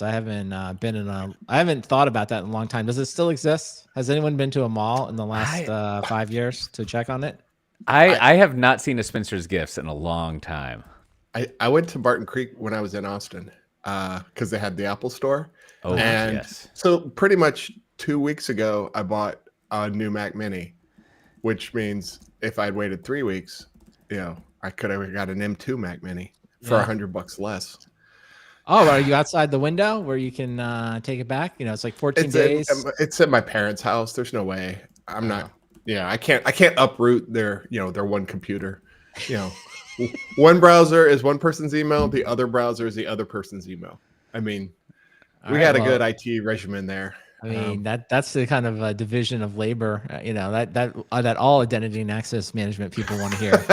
I haven't I haven't thought about that in a long time. Does it still exist? Has anyone been to a mall in the last I 5 years to check on it? I I have not seen a Spencer's Gifts in a long time. I went to Barton Creek when I was in Austin because they had the Apple Store, Oh, and yes. so pretty much 2 weeks ago I bought a new Mac Mini, which means if I'd waited 3 weeks, I could have got an M2 Mac Mini for Yeah. $100 less. Oh, are you outside the window where you can take it back? It's like 14 days. It's at my parents' house. There's no way. I'm not. Oh. Yeah, I can't uproot their one computer. You know, one browser is one person's email. The other browser is the other person's email. I mean, All we right, got a well, good IT regimen there. I mean that's the kind of division of labor, that all identity and access management people want to hear.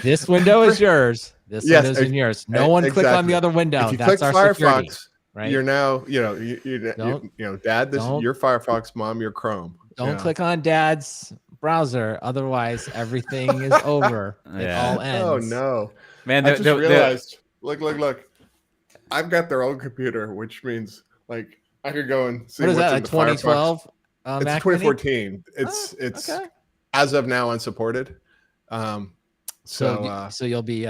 This window is yours. This Yes, window's in yours. No one click on the other window. If you That's click our security, Firefox, right? you're now Don't Dad. This is don't your Firefox, Mom, your Chrome. don't click on Dad's browser. Otherwise, everything is over. It Yeah. all Oh ends. no, Man, I just realized. Look. I've got their own computer, which means like I could go and see What is what's that? in A the Firefox. 2012 It's Mac Mini? 2014. It's Okay. as of now unsupported. So you'll be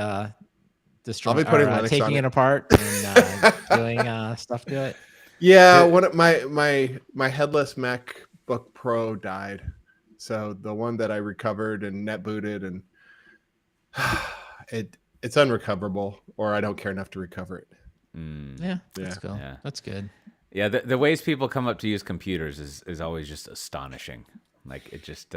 destroying, I'll be putting or, Linux taking on it it. apart and doing stuff to it. Yeah, one of my headless MacBook Pro died, so the one that I recovered and net booted, and it's unrecoverable, or I don't care enough to recover it. Yeah, that's Yeah. cool. Yeah. That's good. Yeah, the ways people come up to use computers is always just astonishing. Like it just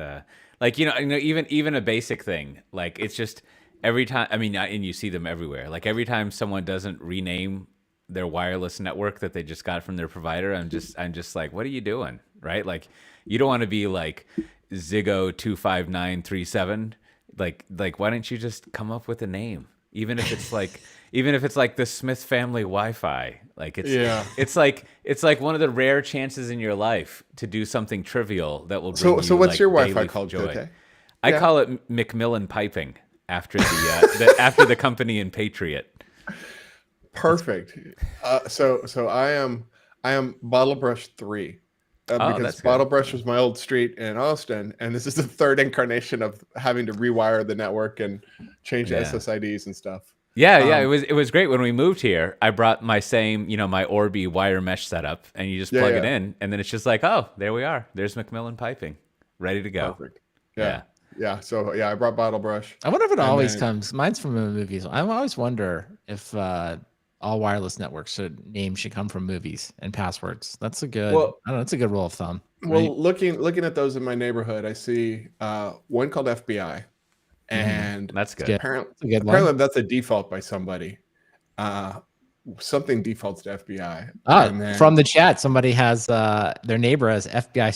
like even a basic thing, like it's just every time. I mean, and you see them everywhere. Like every time someone doesn't rename their wireless network that they just got from their provider, I'm just like, what are you doing, right? Like you don't want to be like Ziggo 25937. Like why don't you just come up with a name? Even if it's like the Smith family Wi-Fi, like it's like one of the rare chances in your life to do something trivial that will bring So you what's like your Wi-Fi daily called, joy. Tete? I Yeah. call it Macmillan Piping after after the company in Patriot. Perfect. So I am Bottle Brush 3. Oh, Because that's good. Bottle Brush was my old street in Austin, and this is the third incarnation of having to rewire the network and change Yeah. SSIDs and stuff. Yeah, it was great when we moved here. I brought my same, my Orbi wire mesh setup, and you just plug it in, and then it's just like, oh, there we are. There's Macmillan Piping, ready to go. Perfect. Yeah. So I brought Bottle Brush. I wonder if it always comes. Mine's from movies. I always wonder if all wireless networks names should come from movies and passwords. That's a good. I don't know. That's a good rule of thumb. Well, right? looking at those in my neighborhood, I see one called FBI, and That's good. apparently, That's a good one. that's a default by somebody. Something defaults to FBI. And then, from the chat, somebody has their neighbor has FBI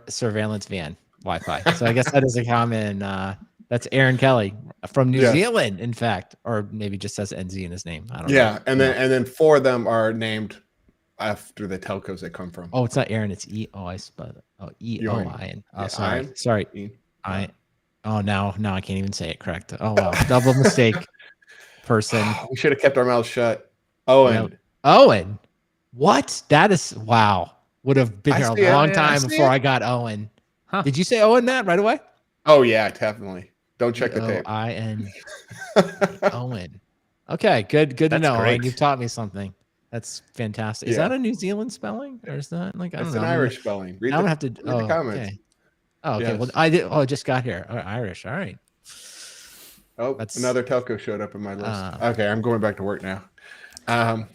surveillance van Wi-Fi. So I guess that is a common. That's Aaron Kelly from New Zealand, in fact, or maybe just says NZ in his name. I don't know. Yeah, and then 4 of them are named after the telcos they come from. Oh, it's not Aaron. It's E. Oh, I spelled it. Oh, E-O-I-N. Oh, sorry. Oh, now I can't even say it correct. Oh, wow. Double mistake, person. We should have kept our mouths shut. Owen. What? That is, wow. Would have been here a long time before I got Owen. Huh. Did you say Owen, Matt, right away? Oh, yeah, definitely. Don't check the tape. O-I-N. Owen. Okay, good to know. Owen, you've taught me something. That's fantastic. Is that a New Zealand spelling, or is that like I don't know? It's an Irish spelling. I don't have to. Read the comments. Okay. Oh, okay. Yes. Well, I did. Oh, I just got here. Irish. All right. Oh, another telco showed up in my list. Okay, I'm going back to work now. Well,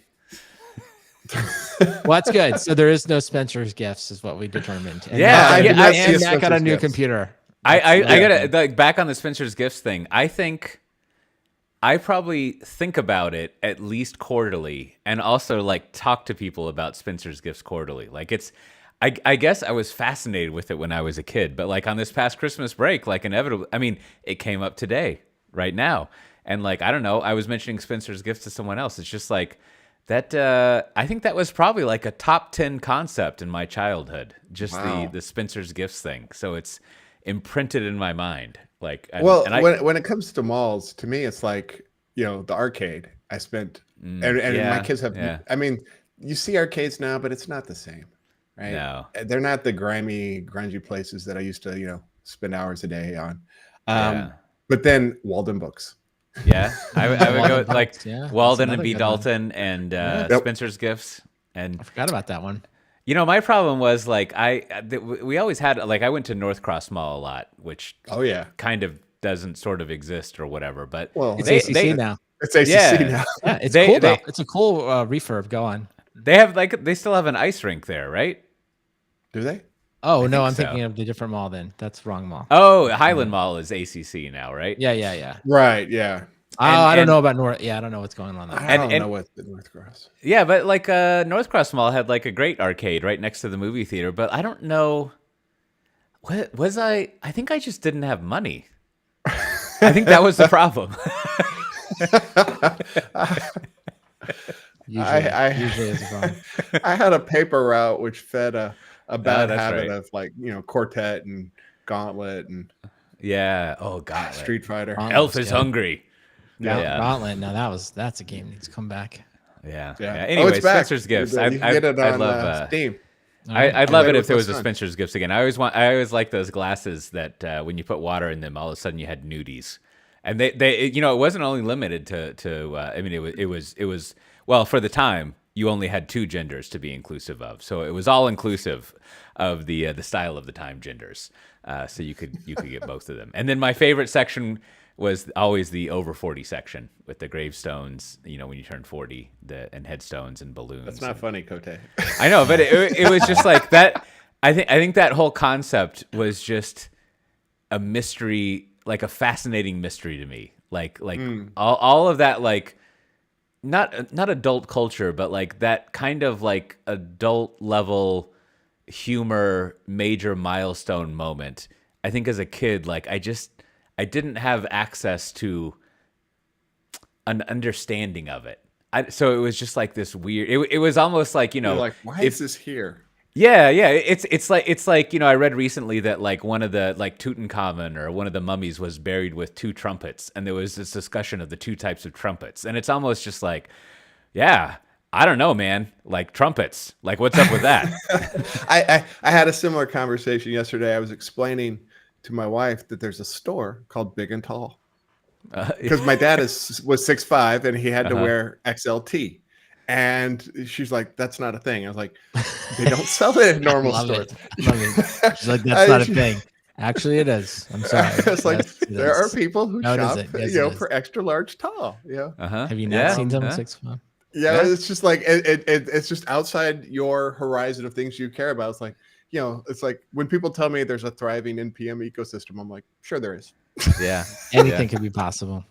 that's good. So there is no Spencer's Gifts, is what we determined. And Matt got a new computer. I gotta like back on the Spencer's Gifts thing. I probably think about it at least quarterly, and also like talk to people about Spencer's Gifts quarterly. Like I guess I was fascinated with it when I was a kid, but like on this past Christmas break, like inevitably, I mean, it came up today, right now, and like I don't know, I was mentioning Spencer's Gifts to someone else. It's just like that. I think that was probably like a top 10 concept in my childhood. Just the Spencer's Gifts thing. So it's imprinted in my mind. Like, when it comes to malls, to me, it's like, the arcade. I spent, and my kids have, I mean, you see arcades now, but it's not the same, right? No. They're not the grimy, grungy places that I used to, spend hours a day on. Yeah. But then Walden Books. Yeah, I would go Walden with like Books, yeah, that's Walden and another B. good one. Dalton and Yep. Spencer's Gifts. And I forgot about that one. my problem was like we always had like I went to North Cross Mall a lot, which Oh yeah. kind of doesn't sort of exist or whatever. But Well, It's they, ACC they, now. It's ACC Yeah. now. Yeah, it's They- cool though. they- It's a cool refurb. Go on. they have like they still have an ice rink there, right? Do they? Oh no, think I'm so. thinking of the different mall. Then that's wrong mall. Oh, Highland Mall is ACC now, right? Yeah. Right. Yeah. I don't and- know about North. Yeah, I don't know what's going on there. I don't And- know what the North Cross. Yeah, but like North Cross Mall had like a great arcade right next to the movie theater, but I don't know what was I think I just didn't have money. I think that was the problem. Usually is a problem. I had a paper route which fed a bad that's habit right. of like Quartet and Gauntlet and Yeah. Oh God. Street Fighter. Gauntlet Elf was is good. hungry. Yeah. Gauntlet. Now that's a game that needs to come back. Yeah. Yeah. Anyway, it's back. Spencer's Gifts. You I can get it on love. Steam. I'd love it played if with there my was a son. Spencer's Gifts again. I always like those glasses that when you put water in them, all of a sudden you had nudies, and they it wasn't only limited to I mean it was well for the time you only had two genders to be inclusive of, so it was all inclusive of the style of the time genders, so you could get both of them. And then my favorite section was always the over 40 section with the gravestones, when you turn 40, and headstones and balloons. That's not funny, Cote. I know, but it was just like that. I think that whole concept was just a mystery, like a fascinating mystery to me. Like all of that, like not adult culture, but like that kind of like adult level humor, major milestone moment. I think as a kid, like I didn't have access to an understanding of it. So it was just like this weird. It was almost like You're like, why is this here? Yeah. It's like I read recently that like one of the like Tutankhamun or one of the mummies was buried with two trumpets, and there was this discussion of the two types of trumpets, and it's almost just like, yeah, I don't know, man. Like trumpets, like what's up with that? I had a similar conversation yesterday. I was explaining to my wife that there's a store called Big and Tall because my dad was 6'5" and he had to wear XLT. And she's like, that's not a thing. I was like, they don't sell it in normal Love stores. it. Love it. She's like, that's not a thing. Actually, it is. I'm sorry. It's like, Yes, it there are is. people who No, it shop, isn't. Yes, it is. for extra large tall. Yeah. Have you not Yeah. seen them Yeah. 6'5"? Yeah, Yeah. it's just like it's just outside your horizon of things you care about. It's like, it's like when people tell me there's a thriving NPM ecosystem, I'm like, sure there is. Yeah. Anything could be possible.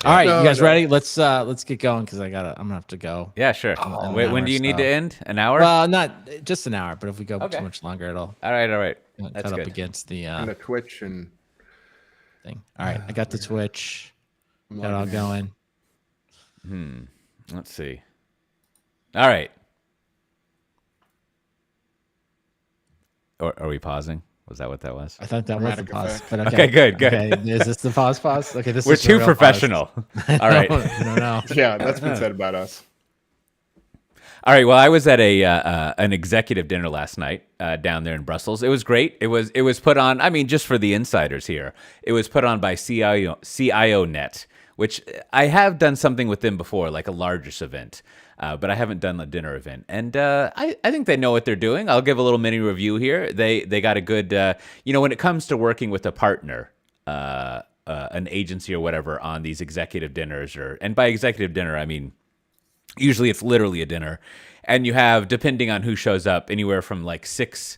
All right, No, you guys no. ready? Let's get going because I'm gonna have to go. Yeah, sure. Oh, Wait, an when hour do you need to so. end? An hour? Well, not just an hour, but if we go Okay. too much longer, it'll all right. cut That's up good. against the And a Twitch and thing. All right, I got the Twitch. I'm Got it all logging in. going. Let's see. All right. Or are we pausing? Was that what that was? I thought that was the Dramatic pause. effect. But Okay, good. Okay, is this the pause? Okay, this We're is the too real pause. professional. All right. No, no. Yeah, that's been said about us. All right. Well, I was at an executive dinner last night down there in Brussels. It was great. It was put on. I mean, just for the insiders here, it was put on by CIO Net, which I have done something with them before, like a largest event, but I haven't done a dinner event. And I think they know what they're doing. I'll give a little mini review here. They got a good. When it comes to working with a partner. An agency or whatever on these executive dinners, and by executive dinner I mean usually it's literally a dinner, and you have, depending on who shows up, anywhere from like 6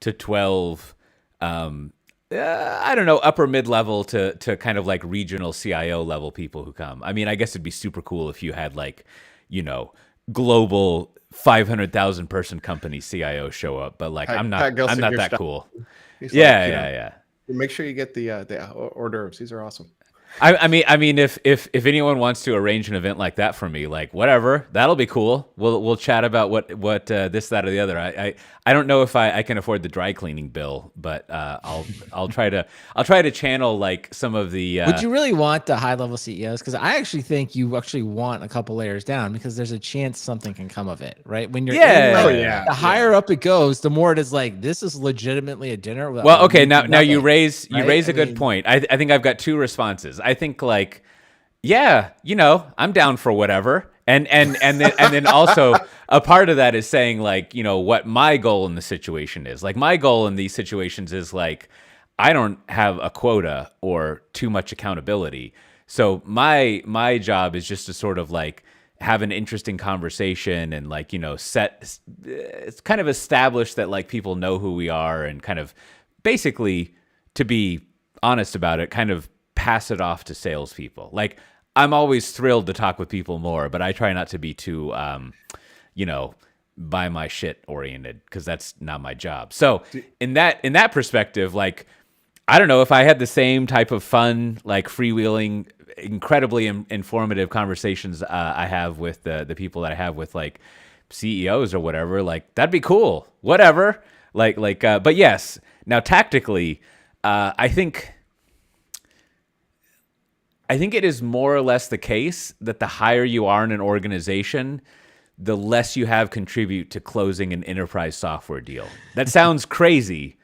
to 12 I don't know, upper mid-level to kind of like regional CIO level people who come. I mean, I guess it'd be super cool if you had like, global 500,000 person company CIO show up, but like I'm not Gilson here that stuff. cool. He's Yeah, like, yeah. Make sure you get the hors d'oeuvres. These are awesome. I mean, if anyone wants to arrange an event like that for me, like whatever, that'll be cool. We'll chat about what this, that, or the other. I don't know if I can afford the dry cleaning bill, but I'll try to channel like some of the. Would you really want the high level CEOs? Because I actually think you actually want a couple layers down because there's a chance something can come of it, right? When you're the higher up it goes, the more it is like this is legitimately a dinner. Well, okay, now you raise a good point. I think I've got two responses. I think like, yeah, I'm down for whatever. And then also a part of that is saying like, what my goal in the situation is. Like my goal in these situations is like, I don't have a quota or too much accountability. So my job is just to sort of like have an interesting conversation and like, it's kind of establish that like people know who we are and kind of basically, to be honest about it, kind of pass it off to salespeople. Like I'm always thrilled to talk with people more, but I try not to be too, buy my shit oriented because that's not my job. So in that perspective, like, I don't know if I had the same type of fun, like freewheeling, incredibly informative conversations I have with the people that I have with like CEOs or whatever, like that'd be cool, whatever. But yes, now tactically, I think it is more or less the case that the higher you are in an organization, the less you have contribute to closing an enterprise software deal. That sounds crazy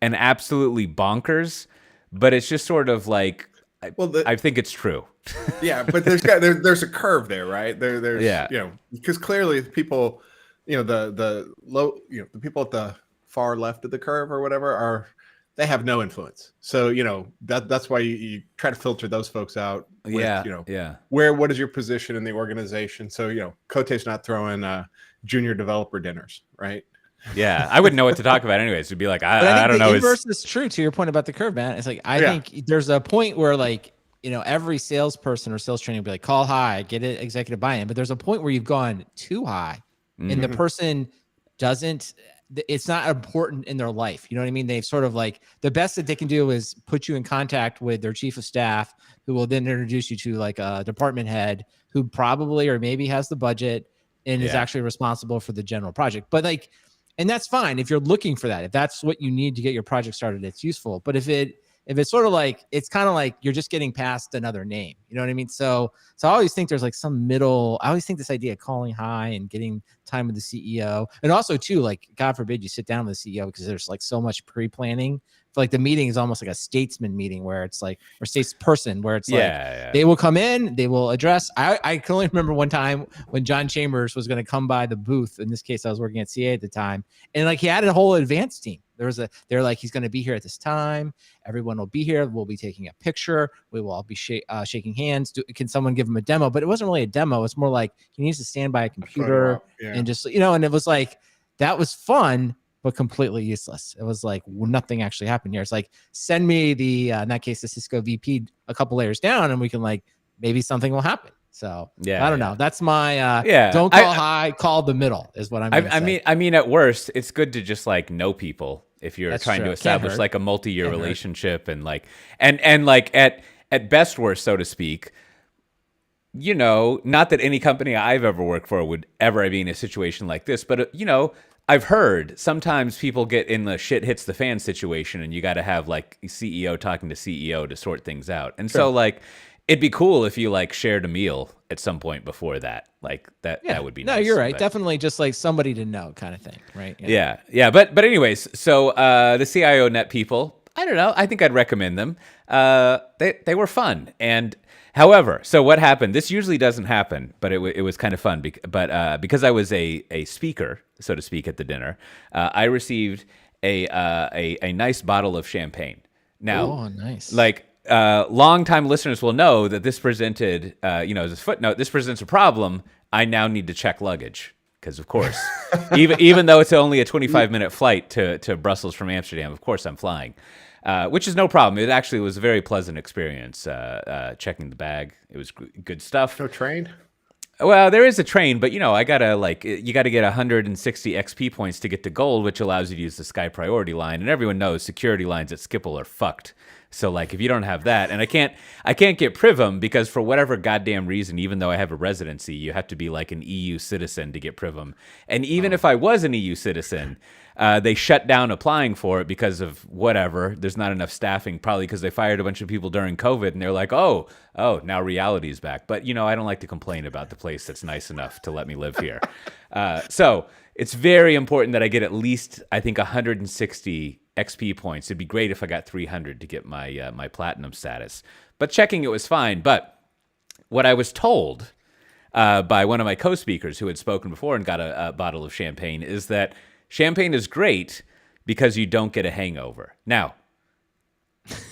and absolutely bonkers, but it's just sort of like, I think it's true. Yeah, but there's a curve there, right? There's because clearly people, the low, the people at the far left of the curve or whatever they have no influence. So, that's why you try to filter those folks out. What is your position in the organization? So, Cote's not throwing junior developer dinners, right? Yeah, I wouldn't know what to talk about anyways. It'd be like, I don't know. The inverse is true to your point about the curve, man. It's like, I think there's a point where like, every salesperson or sales training will be like, call high, get it executive buy-in. But there's a point where you've gone too high and the person it's not important in their life. You know what I mean? They've sort of like the best that they can do is put you in contact with their chief of staff, who will then introduce you to like a department head who probably, or maybe has the budget and is actually responsible for the general project. But like, and that's fine if you're looking for that. If that's what you need to get your project started, it's useful. But if it's sort of like, it's kind of like you're just getting past another name, you know what I mean? So I always think there's like some middle, I always think this idea of calling high and getting time with the CEO. And also too, like, God forbid you sit down with the CEO because there's like so much pre-planning. Like the meeting is almost like a statesman meeting where it's like, or statesperson where it's they will come in, they will address. I can only remember one time when John Chambers was going to come by the booth. In this case, I was working at CA at the time. And like, he had a whole advanced team. They're like, he's going to be here at this time. Everyone will be here. We'll be taking a picture. We will all be shaking hands. Can someone give him a demo? But it wasn't really a demo. It's more like he needs to stand by a computer and just, and it was like, that was fun, but completely useless. It was like nothing actually happened here. It's like, send me in that case, the Cisco VP a couple layers down and we can like, maybe something will happen. So I don't know. That's my don't call high, call the middle is what I'm gonna say. I mean, at worst, it's good to just like know people if you're trying to establish like a multi-year relationship and like and like at best worst, so to speak. Not that any company I've ever worked for would ever be in a situation like this, but I've heard sometimes people get in the shit hits the fan situation and you got to have like CEO talking to CEO to sort things out. And so like, it'd be cool if you like shared a meal at some point before that. Like that would be nice. No, you're right. But definitely just like somebody to know kind of thing. Right. Yeah. But anyways, so the CIO net people, I don't know. I think I'd recommend them. They were fun. And however, so what happened, this usually doesn't happen, but it was kind of fun. But because I was a speaker, so to speak, at the dinner, I received a nice bottle of champagne. Now, nice. Like, long-time listeners will know that this presented, as a footnote, this presents a problem. I now need to check luggage because, of course, even though it's only a 25-minute flight to Brussels from Amsterdam, of course I'm flying, which is no problem. It actually was a very pleasant experience checking the bag. It was good stuff. No train? Well, there is a train, but you gotta get 160 XP points to get to gold, which allows you to use the Sky Priority line. And everyone knows security lines at Schiphol are fucked. So like if you don't have that, and I can't get Privam because for whatever goddamn reason, even though I have a residency, you have to be like an EU citizen to get Privam. And even if I was an EU citizen, they shut down applying for it because of whatever. There's not enough staffing, probably because they fired a bunch of people during COVID, and they're like, oh, now reality is back. But I don't like to complain about the place that's nice enough to let me live here. So it's very important that I get at least, I think, 160 XP points. It'd be great if I got 300 to get my my platinum status. But checking it was fine. But what I was told by one of my co-speakers who had spoken before and got a bottle of champagne is that champagne is great because you don't get a hangover. Now,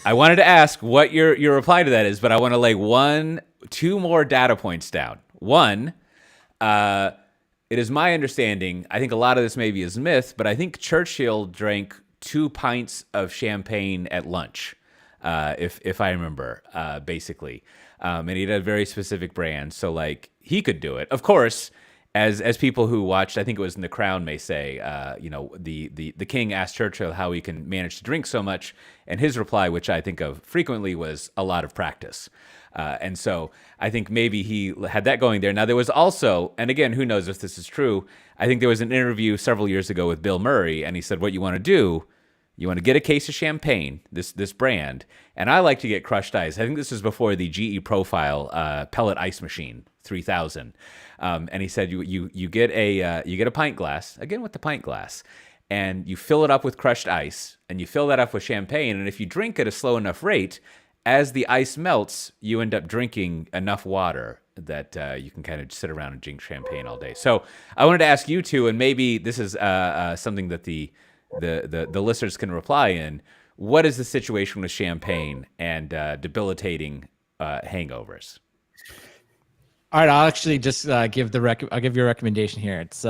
I wanted to ask what your reply to that is, but I want to lay two more data points down. One, it is my understanding, I think a lot of this maybe is myth, but I think Churchill drank 2 pints of champagne at lunch, if I remember, basically. And he had a very specific brand, so like he could do it. Of course, as people who watched, I think it was in The Crown may say, the king asked Churchill how he can manage to drink so much, and his reply, which I think of frequently, was a lot of practice. And so I think maybe he had that going there. Now, there was also, and again, who knows if this is true, I think there was an interview several years ago with Bill Murray, and he said, what you want to do, you want to get a case of champagne, this brand, and I like to get crushed ice. I think this was before the GE Profile pellet ice machine 3000. And he said you get a pint glass, again with the pint glass, and you fill it up with crushed ice, and you fill that up with champagne, and if you drink at a slow enough rate, as the ice melts, you end up drinking enough water that you can kind of sit around and drink champagne all day. So I wanted to ask you two, and maybe this is something that the listeners can reply in. What is the situation with champagne and debilitating hangovers? All right, I'll actually just give you a recommendation here. It's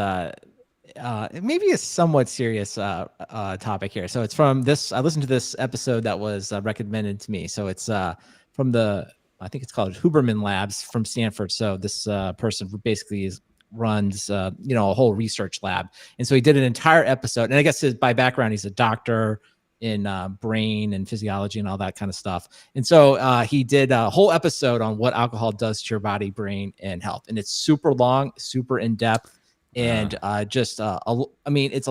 maybe a somewhat serious topic here. So it's from this. I listened to this episode that was recommended to me. So it's from I think it's called Huberman Labs from Stanford. So this person basically runs a whole research lab, and so he did an entire episode. And I guess by background, he's a doctor in brain and physiology and all that kind of stuff. And so he did a whole episode on what alcohol does to your body, brain, and health. And it's super long, super in depth. And it's a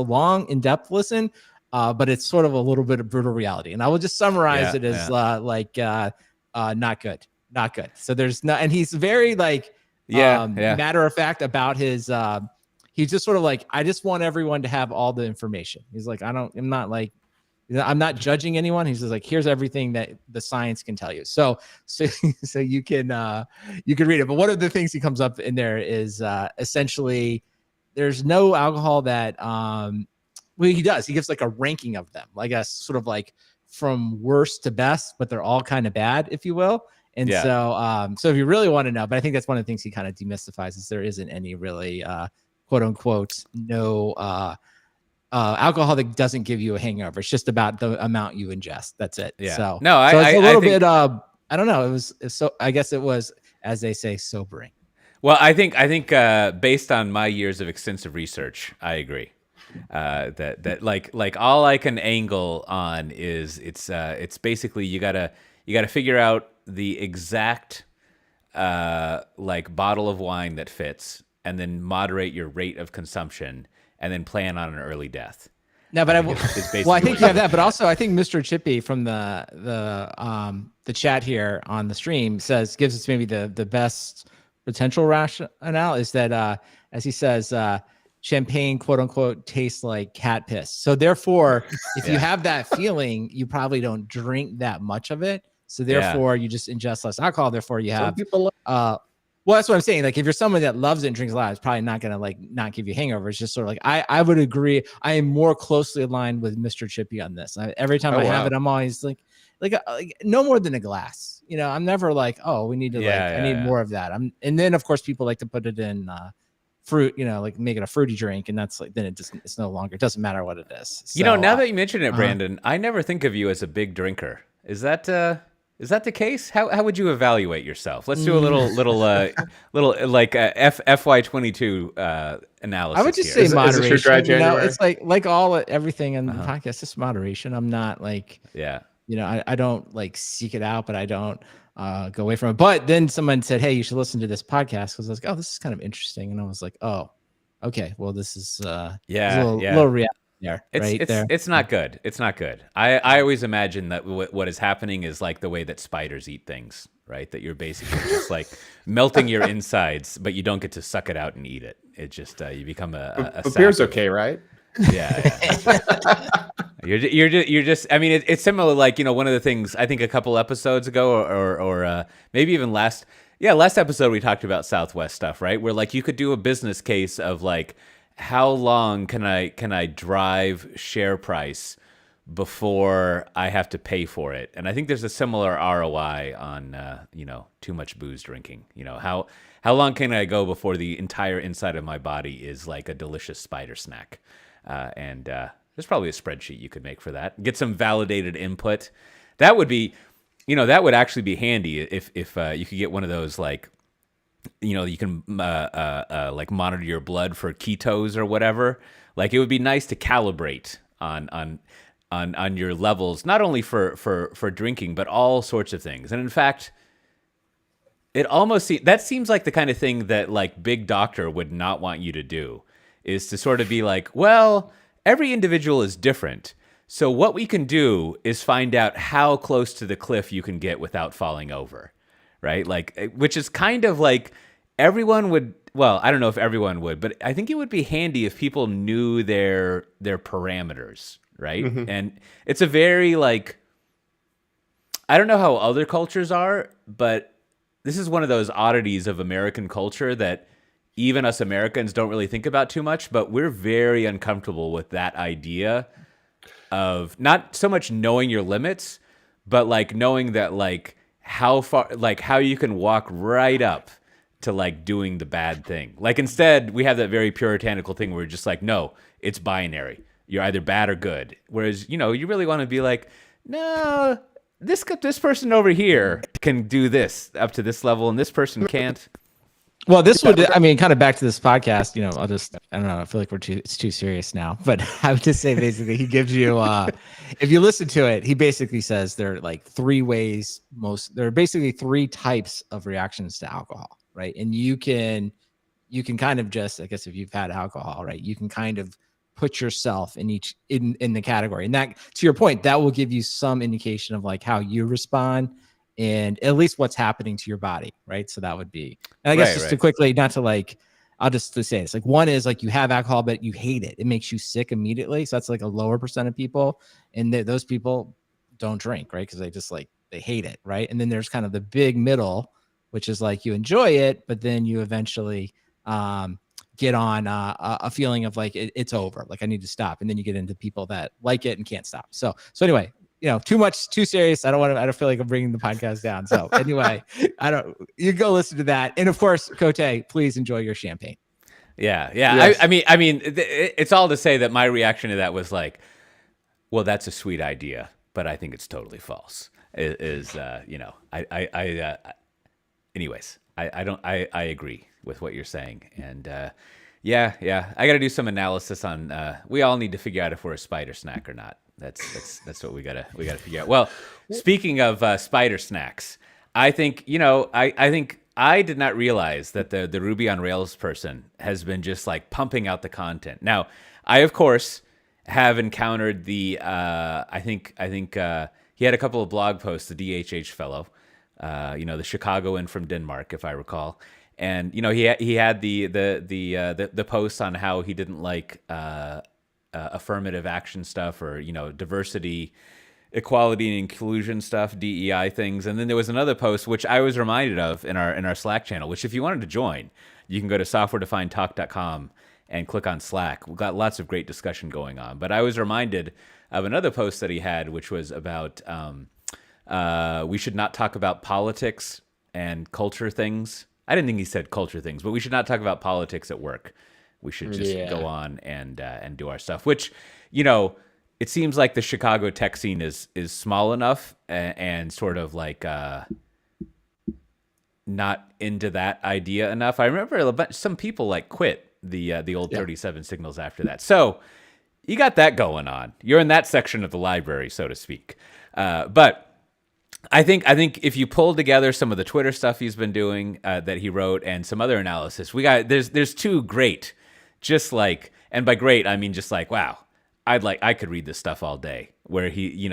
long, in-depth listen, but it's sort of a little bit of brutal reality. And I will just summarize it as not good. So there's not, and he's very matter of fact about his. He's just sort of like, I just want everyone to have all the information. He's like, I'm not judging anyone. He's just like, here's everything that the science can tell you. So you can read it. But one of the things he comes up in there is essentially, there's no alcohol that he does. He gives like a ranking of them, I guess, sort of like from worst to best, but they're all kind of bad, if you will. And so if you really want to know, but I think that's one of the things he kind of demystifies is there isn't any really quote unquote no alcohol that doesn't give you a hangover. It's just about the amount you ingest. That's it. Yeah. So it's a little bit I don't know. I guess it was, as they say, sobering. Well, I think based on my years of extensive research, I agree that like all I can angle on is it's basically you gotta figure out the exact bottle of wine that fits, and then moderate your rate of consumption, and then plan on an early death. No, but I think you have that, but also I think Mr. Chippy from the chat here on the stream gives us maybe the best potential rationale is that as he says, champagne quote unquote tastes like cat piss. So therefore, if you have that feeling, you probably don't drink that much of it. So therefore, you just ingest less alcohol. Therefore, you have well, that's what I'm saying. Like if you're someone that loves it and drinks a lot, it's probably not going to not give you hangovers. It's just sort of like, I would agree. I am more closely aligned with Mr. Chippy on this. Every time I have it, I'm always like no more than a glass. I'm never like, oh, we need to I need more of that. And then of course people like to put it in fruit, like make it a fruity drink. And that's like, then it's no longer, it doesn't matter what it is. So, now that you mention it, Brandon, I never think of you as a big drinker. Is that the case? How would you evaluate yourself? Let's do a little FY22 analysis. I would just here. say moderation. It's like everything in the podcast, just moderation. I'm not like You know, I don't like seek it out, but I don't go away from it. But then someone said, "Hey, you should listen to this podcast," because I was like, "Oh, this is kind of interesting," and I was like, "Oh, okay. Well, this is there's a little reaction there, right there." It's not good. It's not good. I always imagine that what is happening is like the way that spiders eat things, right? That you're basically just like melting your insides, but you don't get to suck it out and eat it. It just you become a But beer's okay, right? Yeah. You're just. I mean, it's similar. Like, you know, one of the things I think a couple episodes ago, or maybe even last episode we talked about Southwest stuff, right? Where like you could do a business case of like, how long can I drive share price before I have to pay for it? And I think there's a similar ROI on you know, too much booze drinking. You know, how long can I go before the entire inside of my body is like a delicious spider snack? And there's probably a spreadsheet you could make for that. Get some validated input. That would be, you know, that would actually be handy if you could get one of those, like, you know, you can like monitor your blood for ketos or whatever. Like, it would be nice to calibrate on your levels, not only for drinking, but all sorts of things. And in fact, it almost that seems like the kind of thing that like Big Doctor would not want you to do, is to sort of be like, well, every individual is different. So what we can do is find out how close to the cliff you can get without falling over, right? Like, which is kind of like everyone would, well, I don't know if everyone would, but I think it would be handy if people knew their parameters, right? Mm-hmm. And it's a very like, I don't know how other cultures are, but this is one of those oddities of American culture that even us Americans don't really think about too much, but we're very uncomfortable with that idea of not so much knowing your limits, but like knowing that like how far, like how you can walk right up to like doing the bad thing. Like, instead we have that very puritanical thing where we're just like, no, it's binary. You're either bad or good. Whereas, you know, you really want to be like, no, this person over here can do this up to this level and this person can't. Well, this would, I mean, kind of back to this podcast, you know, I don't know, I feel like it's too serious now, but I would just say basically he gives you, if you listen to it, he basically says there are like there are basically three types of reactions to alcohol, right? And you can kind of just, I guess if you've had alcohol, right, you can kind of put yourself in the category. And that, to your point, that will give you some indication of like how you respond and at least what's happening to your body, right? So that would be, and I guess to quickly, not to like, I'll just say this, like one is like you have alcohol, but you hate it. It makes you sick immediately. So that's like a lower percent of people. And those people don't drink, right? Because they hate it, right? And then there's kind of the big middle, which is like you enjoy it, but then you eventually get on a feeling of like it's over, like I need to stop. And then you get into people that like it and can't stop. So anyway, you know, too serious. I don't feel like I'm bringing the podcast down. So anyway, you go listen to that. And of course, Cote, please enjoy your champagne. Yeah. Yes. I mean, it's all to say that my reaction to that was like, well, that's a sweet idea, but I think it's totally false. Anyways, I agree with what you're saying. And, yeah, I got to do some analysis on, we all need to figure out if we're a spider snack or not. That's what we gotta figure out. Well, speaking of spider snacks, I think, you know, I think I did not realize that the Ruby on Rails person has been just like pumping out the content. Now, I of course have encountered the I think he had a couple of blog posts, the DHH fellow, you know, the Chicagoan from Denmark, if I recall. And, you know, he had the posts on how he didn't like affirmative action stuff, or, you know, diversity, equality, and inclusion stuff, DEI things. And then there was another post which I was reminded of in our Slack channel, which if you wanted to join, you can go to softwaredefinedtalk.com and click on Slack. We've got lots of great discussion going on. But I was reminded of another post that he had, which was about we should not talk about politics and culture things. I didn't think he said culture things, but we should not talk about politics at work. We should just go on and do our stuff, which, you know, it seems like the Chicago tech scene is small enough and sort of like not into that idea enough. I remember some people like quit the old 37 signals after that. So you got that going on. You're in that section of the library, so to speak. But I think if you pull together some of the Twitter stuff he's been doing that he wrote and some other analysis, there's two great, just like, and by great I mean just like, wow, I could read this stuff all day. Where he,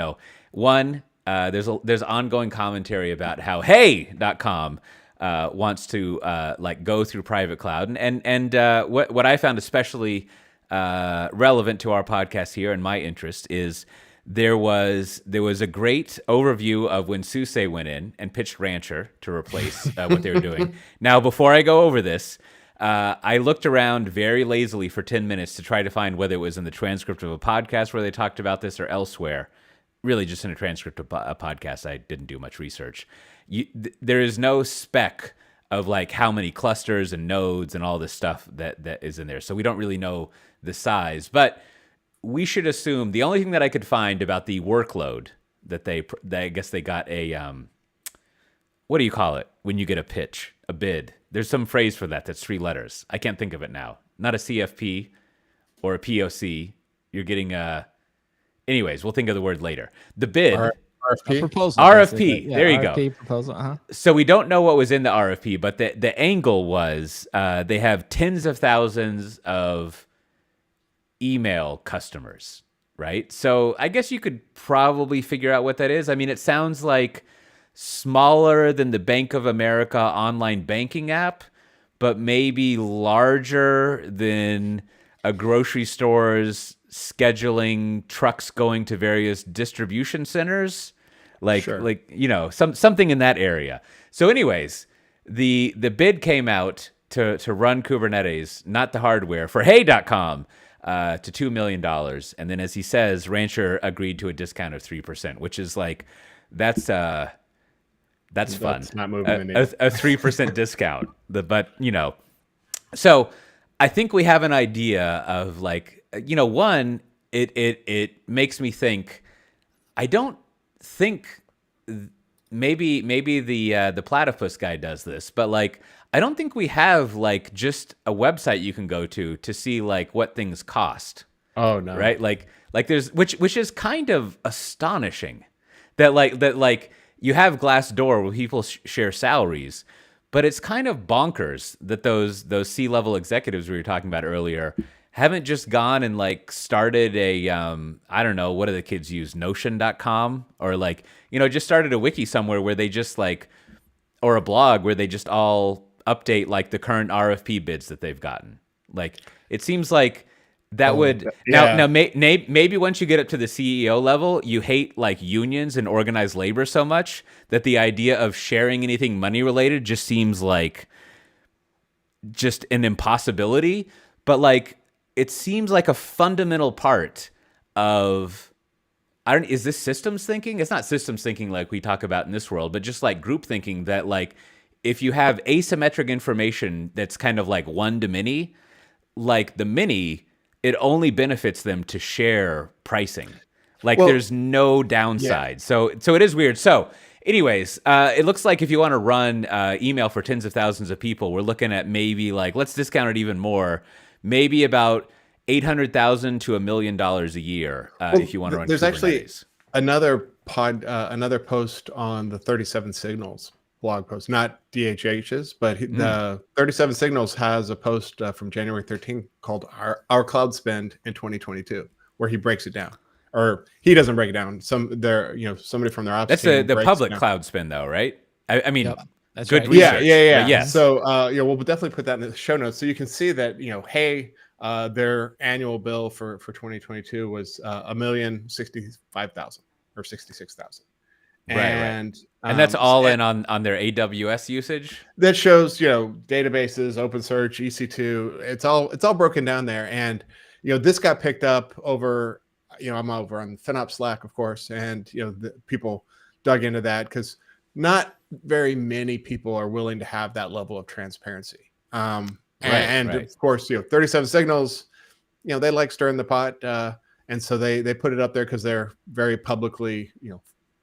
one, there's ongoing commentary about how hey.com wants to like go through private cloud, and what I found especially relevant to our podcast here and my interest is there was a great overview of when SUSE went in and pitched Rancher to replace what they were doing. Now, before I go over this, I looked around very lazily for 10 minutes to try to find whether it was in the transcript of a podcast where they talked about this or elsewhere. Really just in a transcript of a podcast. I didn't do much research. There is no spec of like how many clusters and nodes and all this stuff that is in there. So we don't really know the size, but we should assume the only thing that I could find about the workload that I guess they got a, what do you call it when you get a pitch, a bid? There's some phrase for that that's 3 letters. I can't think of it now. Not a CFP or a POC. You're getting anyways, we'll think of the word later. The bid. RFP? Proposal. RFP. Yeah, there you RFP go. Proposal. So we don't know what was in the RFP, but the angle was they have tens of thousands of email customers, right? So I guess you could probably figure out what that is. I mean, it sounds like smaller than the Bank of America online banking app, but maybe larger than a grocery store's scheduling trucks going to various distribution centers, like something in that area. So anyways, the bid came out to run Kubernetes, not the hardware, for hey.com to $2 million. And then, as he says, Rancher agreed to a discount of 3%, which is like, that's fun. That's not moving the needle. A 3% discount. So I think we have an idea of like, one, it makes me think, I don't think maybe the platypus guy does this, but like, I don't think we have like just a website you can go to see like what things cost. Oh no. Right? Like there's which is kind of astonishing that like you have Glassdoor where people share salaries, but it's kind of bonkers that those C-level executives we were talking about earlier haven't just gone and like started a I don't know, what do the kids use, Notion.com, or like, just started a wiki somewhere where they just like, or a blog where they just all update like the current RFP bids that they've gotten. Like, it seems like that would now maybe once you get up to the CEO level, you hate like unions and organized labor so much that the idea of sharing anything money related just seems like just an impossibility. But like, it seems like a fundamental part of, is this systems thinking? It's not systems thinking like we talk about in this world, but just like group thinking that like, if you have asymmetric information that's kind of like one to many, like the many, it only benefits them to share pricing. Like there's no downside. Yeah. So it is weird. So anyways, it looks like if you want to run email for tens of thousands of people, we're looking at maybe like, let's discount it even more, maybe about $800,000 to $1 million a year if you want to run There's Kubernetes. Actually another post on the 37 Signals blog post, not DHH's, but the 37 Signals has a post from January 13th called Our Cloud Spend in 2022, where he breaks it down. Or he doesn't break it down. Somebody from their ops That's team the public cloud spend though, right? I mean, that's good right. research. Yeah. Yes. So we'll definitely put that in the show notes so you can see that, their annual bill for 2022 was $1,065,000 or 66,000. And that's all in on their AWS usage. That shows, databases, OpenSearch, EC2. It's all broken down there. And this got picked up over. I'm over on FinOps Slack, of course, and the people dug into that because not very many people are willing to have that level of transparency. Of course, 37 Signals, they like stirring the pot, and so they put it up there because they're very publicly,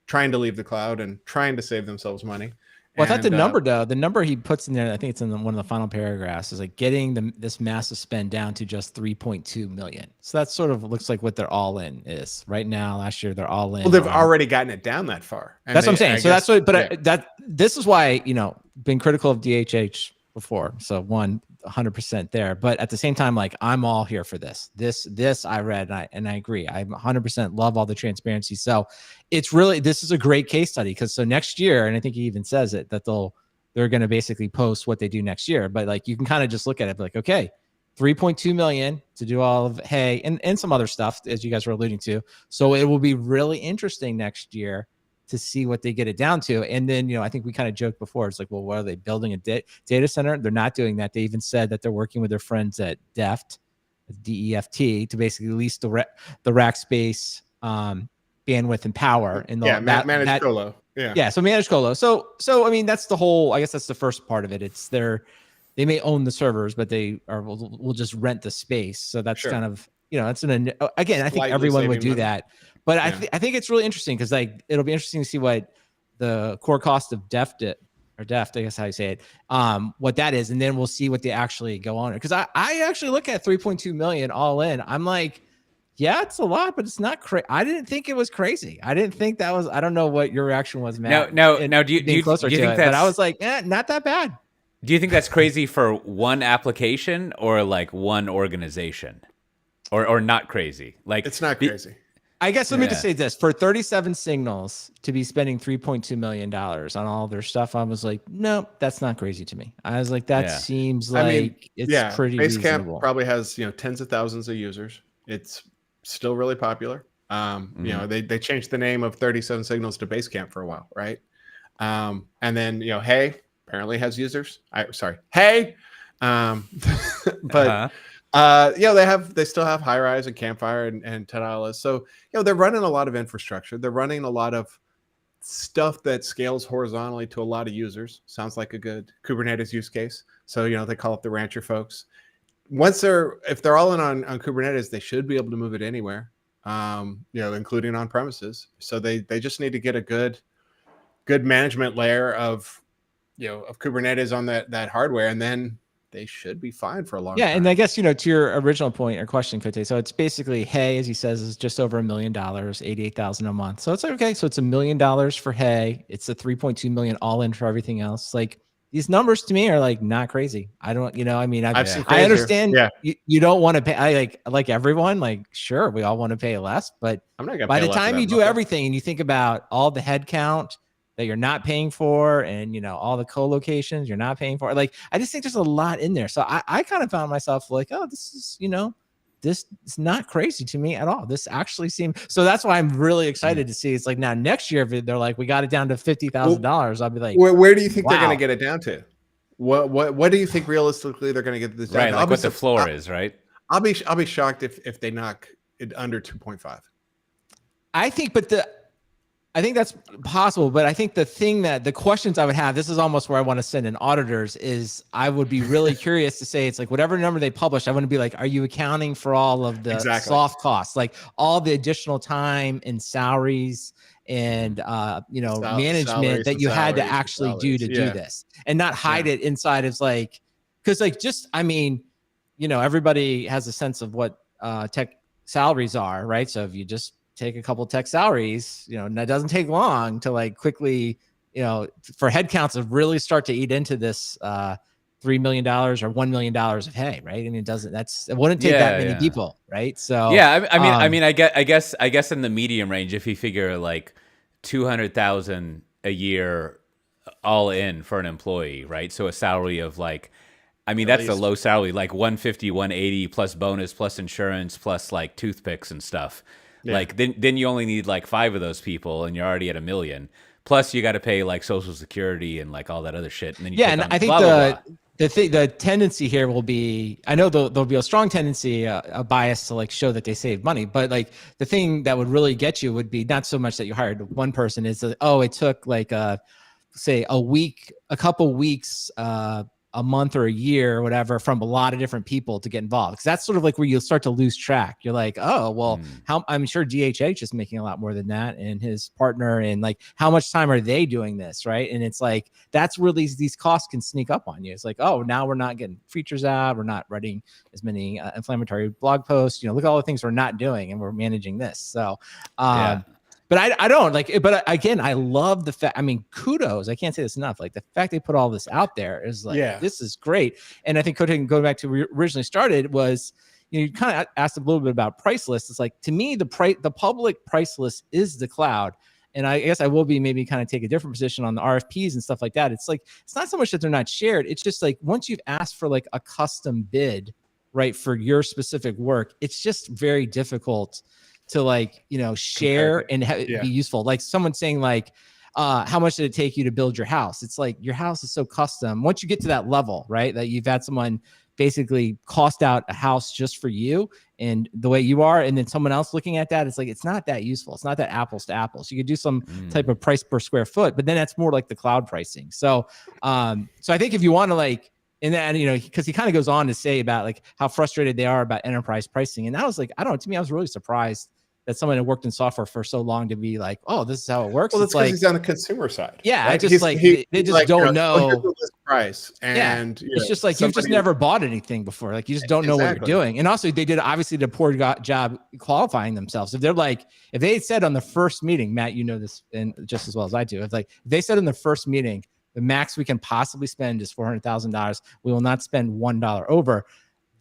trying to leave the cloud and trying to save themselves money. Well, I thought the number though, the number he puts in there, I think it's in one of the final paragraphs, is like getting this massive spend down to just 3.2 million. So that sort of looks like what their all in is right now. Last year, they're all in. Well, they've already gotten it down that far. That's what I'm saying. So that's what, but this is why, been critical of DHH before. So 100% there, but at the same time, like I'm all here for this I read and I agree. I 100% love all the transparency. So it's really, this is a great case study because so next year, and I think he even says it, that they're going to basically post what they do next year. But like, you can kind of just look at it like, okay, 3.2 million to do all of hay and some other stuff as you guys were alluding to. So it will be really interesting next year to see what they get it down to. And then, I think we kind of joked before. It's like, well, what are they building a data center? They're not doing that. They even said that they're working with their friends at DEFT to basically lease the rack space, bandwidth and power. And managed colo. Yeah. So managed colo. So, I mean, that's the whole, I guess that's the first part of it. It's they may own the servers, but will just rent the space. So that's kind of, it's again, I think everyone would do that. But I think it's really interesting because like it'll be interesting to see what the core cost of DEFT, I guess how you say it, what that is, and then we'll see what they actually go on. Because I actually look at 3.2 million all in. I'm like, yeah, it's a lot, but it's not crazy. I didn't think it was crazy. I didn't think that was. I don't know what your reaction was, Matt. No. Do you think that? But I was like, not that bad. Do you think that's crazy for one application or like one organization, or not crazy? Like it's not crazy. I guess let me just say this: for 37 signals to be spending $3.2 million on all their stuff, I was like, no, that's not crazy to me. I was like, that seems like it's pretty reasonable. Basecamp probably has tens of thousands of users. It's still really popular. They changed the name of 37 signals to Basecamp for a while, right? And then Hey apparently has users. Hey, but. They still have Highrise and Campfire and Tadala. So, they're running a lot of infrastructure. They're running a lot of stuff that scales horizontally to a lot of users. Sounds like a good Kubernetes use case. So, they call up the Rancher folks. If they're all in on Kubernetes, they should be able to move it anywhere, including on premises. So they just need to get a good management layer of Kubernetes on that hardware, and then they should be fine for a long time. And I guess, to your original point or question, Kote, so it's basically, Hey, as he says, is just over $1 million, 88,000 a month. So it's like, okay, so it's $1 million for Hey. It's a 3.2 million all in for everything else. Like these numbers to me are like not crazy. I don't, I understand you don't want to pay. I like everyone, like, sure, we all want to pay less, but I'm not gonna by the time you do everything and you think about all the head count that you're not paying for, and all the co-locations you're not paying for. Like, I just think there's a lot in there. So I kind of found myself like, oh, this is, this is not crazy to me at all. This actually seemed, so that's why I'm really excited to see. It's like now next year, if they're like, we got it down to $50,000, I'll be like, where do you think they're going to get it down to? What do you think realistically they're going to get this down to? Right, like what the floor is, right? I'll be shocked if they knock it under 2.5. I think that's possible, but I think the questions I would have, this is almost where I want to send in auditors, is I would be really curious to say, it's like whatever number they publish, I want to be like, are you accounting for all of the soft costs, like all the additional time and salaries and management that you had to actually do this, and not hide it inside of like, because like everybody has a sense of what tech salaries are, right? So if you just take a couple tech salaries, and that doesn't take long to like quickly, for headcounts to really start to eat into this $3 million or $1 million of hay, right? I mean, it wouldn't take that many people, right? So I guess in the medium range, if you figure like 200,000 a year all in for an employee, right? So a salary of like, that's a low salary, like 150, 180 plus bonus, plus insurance, plus like toothpicks and stuff. Yeah. Like then you only need like 5 of those people, and you're already at $1 million. Plus you got to pay like Social Security and like all that other shit. And then I think the tendency here will be, I know there'll be a strong tendency, a bias to like show that they save money, but like the thing that would really get you would be not so much that you hired one person, is it took like say a couple weeks a month or a year or whatever from a lot of different people to get involved. Because that's sort of like where you'll start to lose track. You're like, oh, well, I'm sure DHH is making a lot more than that, and his partner, and like, how much time are they doing this, right? And it's like, that's where these costs can sneak up on you. It's like, oh, now we're not getting features out. We're not writing as many inflammatory blog posts. Look at all the things we're not doing, and we're managing this. So, but I don't like, but again, I love the fact, kudos. I can't say this enough. Like the fact they put all this out there is like, this is great. And I think going back to where we originally started was, you kind of asked a little bit about price lists. It's like, to me, the public price list is the cloud. And I guess I will be maybe kind of take a different position on the RFPs and stuff like that. It's like, it's not so much that they're not shared. It's just like, once you've asked for like a custom bid, right, for your specific work, it's just very difficult to like, share and be useful. Like someone saying like, how much did it take you to build your house? It's like, your house is so custom. Once you get to that level, right, that you've had someone basically cost out a house just for you and the way you are, and then someone else looking at that, it's like, it's not that useful. It's not that apples to apples. You could do some type of price per square foot, but then that's more like the cloud pricing. So, so I think if you want to like, and then, because he kind of goes on to say about like how frustrated they are about enterprise pricing. And I was like, I don't know, to me, I was really surprised that someone had worked in software for so long to be like, oh, this is how it works. Well, that's like he's on the consumer side. Yeah, right? I just they just like, don't know this price. And it's just like, you've just never bought anything before. Like, you just don't know what you're doing. And also, they did obviously the poor job qualifying themselves. If they had said on the first meeting, Matt, you know this and just as well as I do. It's like, if they said in the first meeting, the max we can possibly spend is $400,000. We will not spend $1 over.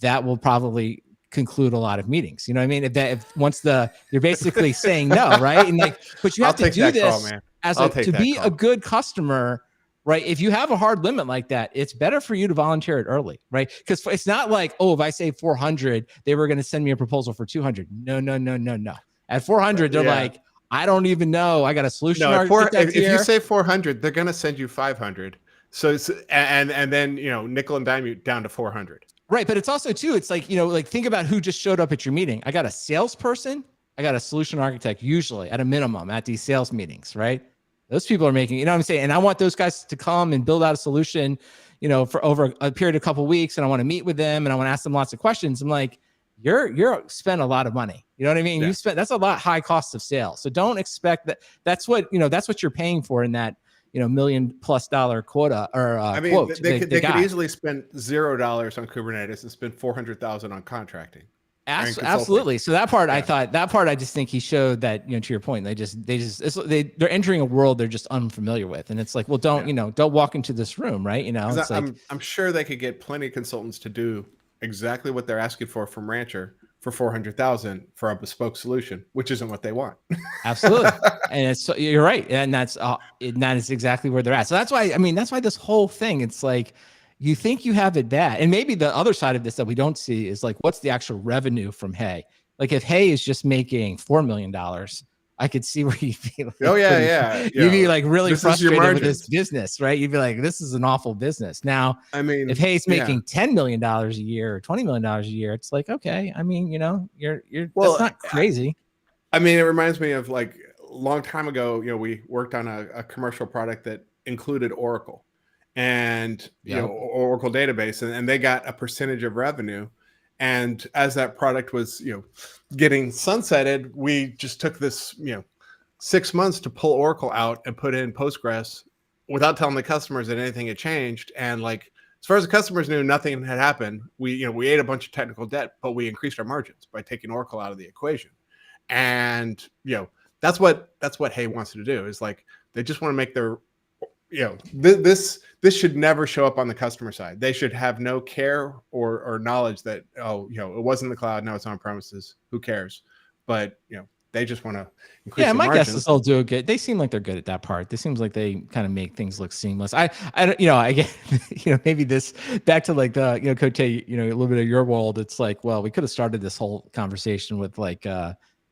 That will probably conclude a lot of meetings. You know what I mean? If once you're basically saying no, right? And like, but you have to do this to be a good customer, right? If you have a hard limit like that, it's better for you to volunteer it early, right? Because it's not like, oh, if I say 400, they were going to send me a proposal for 200. No. At 400, they're like, I don't even know. I got a solution. If you say 400, they're going to send you 500. So and then nickel and dime you down to 400. Right. But it's also too, it's like, like think about who just showed up at your meeting. I got a salesperson. I got a solution architect, usually at a minimum at these sales meetings, right? Those people are making, what I'm saying? And I want those guys to come and build out a solution, for over a period of a couple of weeks. And I want to meet with them and I want to ask them lots of questions. I'm like, you're spent a lot of money. You know what I mean? Yeah. That's a lot high cost of sale. So don't expect that. That's what you're paying for in that, $1 million+ quota or quote. They could easily spend $0 on Kubernetes and spend $400,000 on contracting. Absolutely. So that part, I just think he showed that, to your point, they're entering a world they're just unfamiliar with. And it's like, well, don't walk into this room. Right. It's I'm sure they could get plenty of consultants to do exactly what they're asking for from Rancher for $400,000 for a bespoke solution, which isn't what they want. Absolutely. And you're right. And that is exactly where they're at. So that's why this whole thing, it's like, you think you have it bad. And maybe the other side of this that we don't see is like, what's the actual revenue from Hey? Like if Hey is just making $4 million, I could see where you'd be like, you'd be like really frustrated with this business, right? You'd be like, this is an awful business. Now, if Hey's making $10 million a year or $20 million a year, it's like, okay, you're that's not crazy. It reminds me of like a long time ago, we worked on a commercial product that included Oracle and Oracle database, and they got a percentage of revenue. And as that product was, getting sunsetted, we just took this, 6 months to pull Oracle out and put in Postgres without telling the customers that anything had changed. And like, as far as the customers knew, nothing had happened. We ate a bunch of technical debt, but we increased our margins by taking Oracle out of the equation. And, that's what Hey wants to do, is like, they just want to make their, this should never show up on the customer side. They should have no care or knowledge that, it wasn't the cloud. Now it's on premises. Who cares? But, they just want to increase. Yeah, my guess is they'll do it good. They seem like they're good at that part. It seems like they kind of make things look seamless. I get, maybe this back to like the, Cote, a little bit of your world. It's like, well, we could have started this whole conversation with like,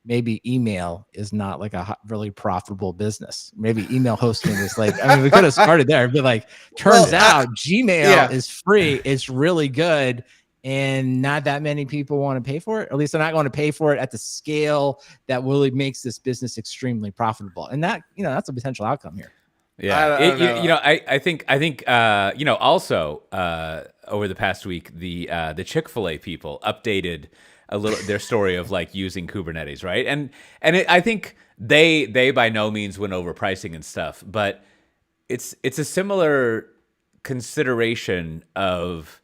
maybe email is not like a really profitable business. Maybe email hosting is like, we could have started there. But like, turns out Gmail is free. It's really good. And not that many people want to pay for it. Or at least they're not going to pay for it at the scale that really makes this business extremely profitable. And that, that's a potential outcome here. Yeah, I don't know. I think also over the past week, the Chick-fil-A people updated a little their story of like using Kubernetes, right? I think they by no means went over pricing and stuff, but it's a similar consideration of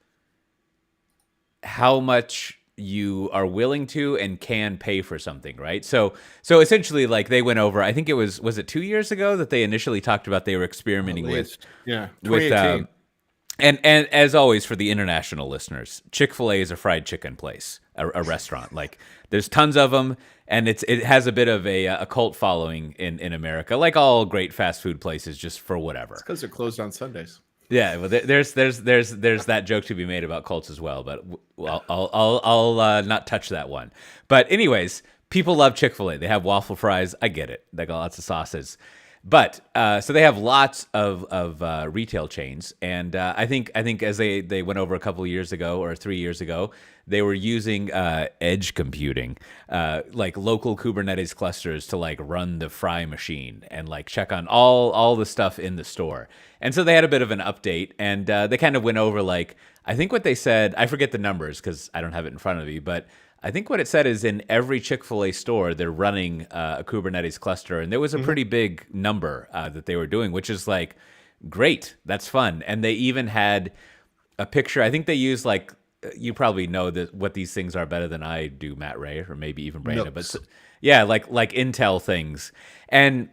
how much you are willing to and can pay for something, right? So essentially, like they went over. I think it was it 2 years ago that they initially talked about they were experimenting with 2018. and as always for the international listeners, Chick-fil-A is a fried chicken place, a restaurant. Like there's tons of them, and it has a bit of a cult following in America, like all great fast food places, just for whatever. It's because they're closed on Sundays. Yeah, well, there's that joke to be made about cults as well, but I'll not touch that one. But anyways, people love Chick-fil-A. They have waffle fries. I get it. They got lots of sauces, but so they have lots of retail chains, and I think as they went over a couple of years ago or 3 years ago, they were using edge computing, like local Kubernetes clusters to like run the fry machine and like check on all the stuff in the store. And so they had a bit of an update, and they kind of went over like, I think what they said, I forget the numbers because I don't have it in front of me, but I think what it said is in every Chick-fil-A store, they're running a Kubernetes cluster, and there was a pretty big number that they were doing, which is like, great, that's fun. And they even had a picture, I think they used like, you probably know what these things are better than I do, Matt Ray, or maybe even Brandon, but yeah, like Intel things. And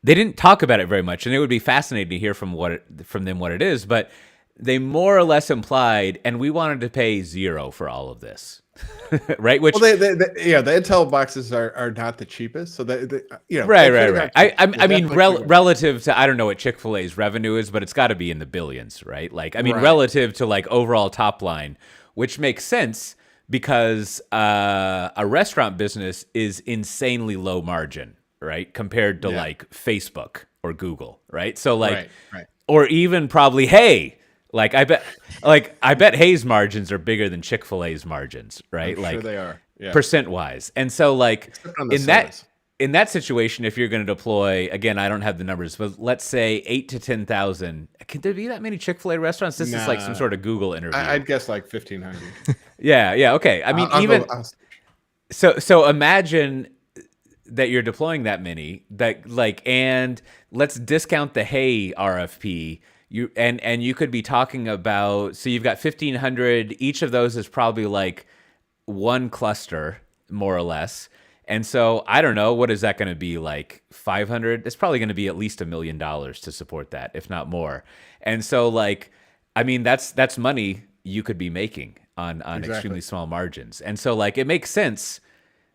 they didn't talk about it very much, and it would be fascinating to hear from them what it is, but they more or less implied, and we wanted to pay $0 for all of this. Right? Which, well, the Intel boxes are not the cheapest, so right. I mean, relative to, I don't know what Chick-fil-A's revenue is, but it's got to be in the billions, right? Like, I mean, relative to like overall top line, which makes sense because a restaurant business is insanely low margin, right? Compared to like Facebook or Google, right? So like, or even probably Like I bet Hay's margins are bigger than Chick-fil-A's margins, right? I'm like sure they are, percent wise. And so like in that situation, if you're going to deploy, again, I don't have the numbers, but let's say 8,000 to 10,000. Can there be that many Chick-fil-A restaurants? This is like some sort of Google interview. I'd guess like 1,500. Yeah, okay. I mean, so imagine that you're deploying that many, that like, and let's discount the Hay RFP. And you could be talking about, so you've got 1,500. Each of those is probably like one cluster, more or less. And so I don't know, what is that going to be, like 500? It's probably going to be at least $1 million to support that, if not more. And so like, I mean, that's money you could be making on extremely small margins. And so like, it makes sense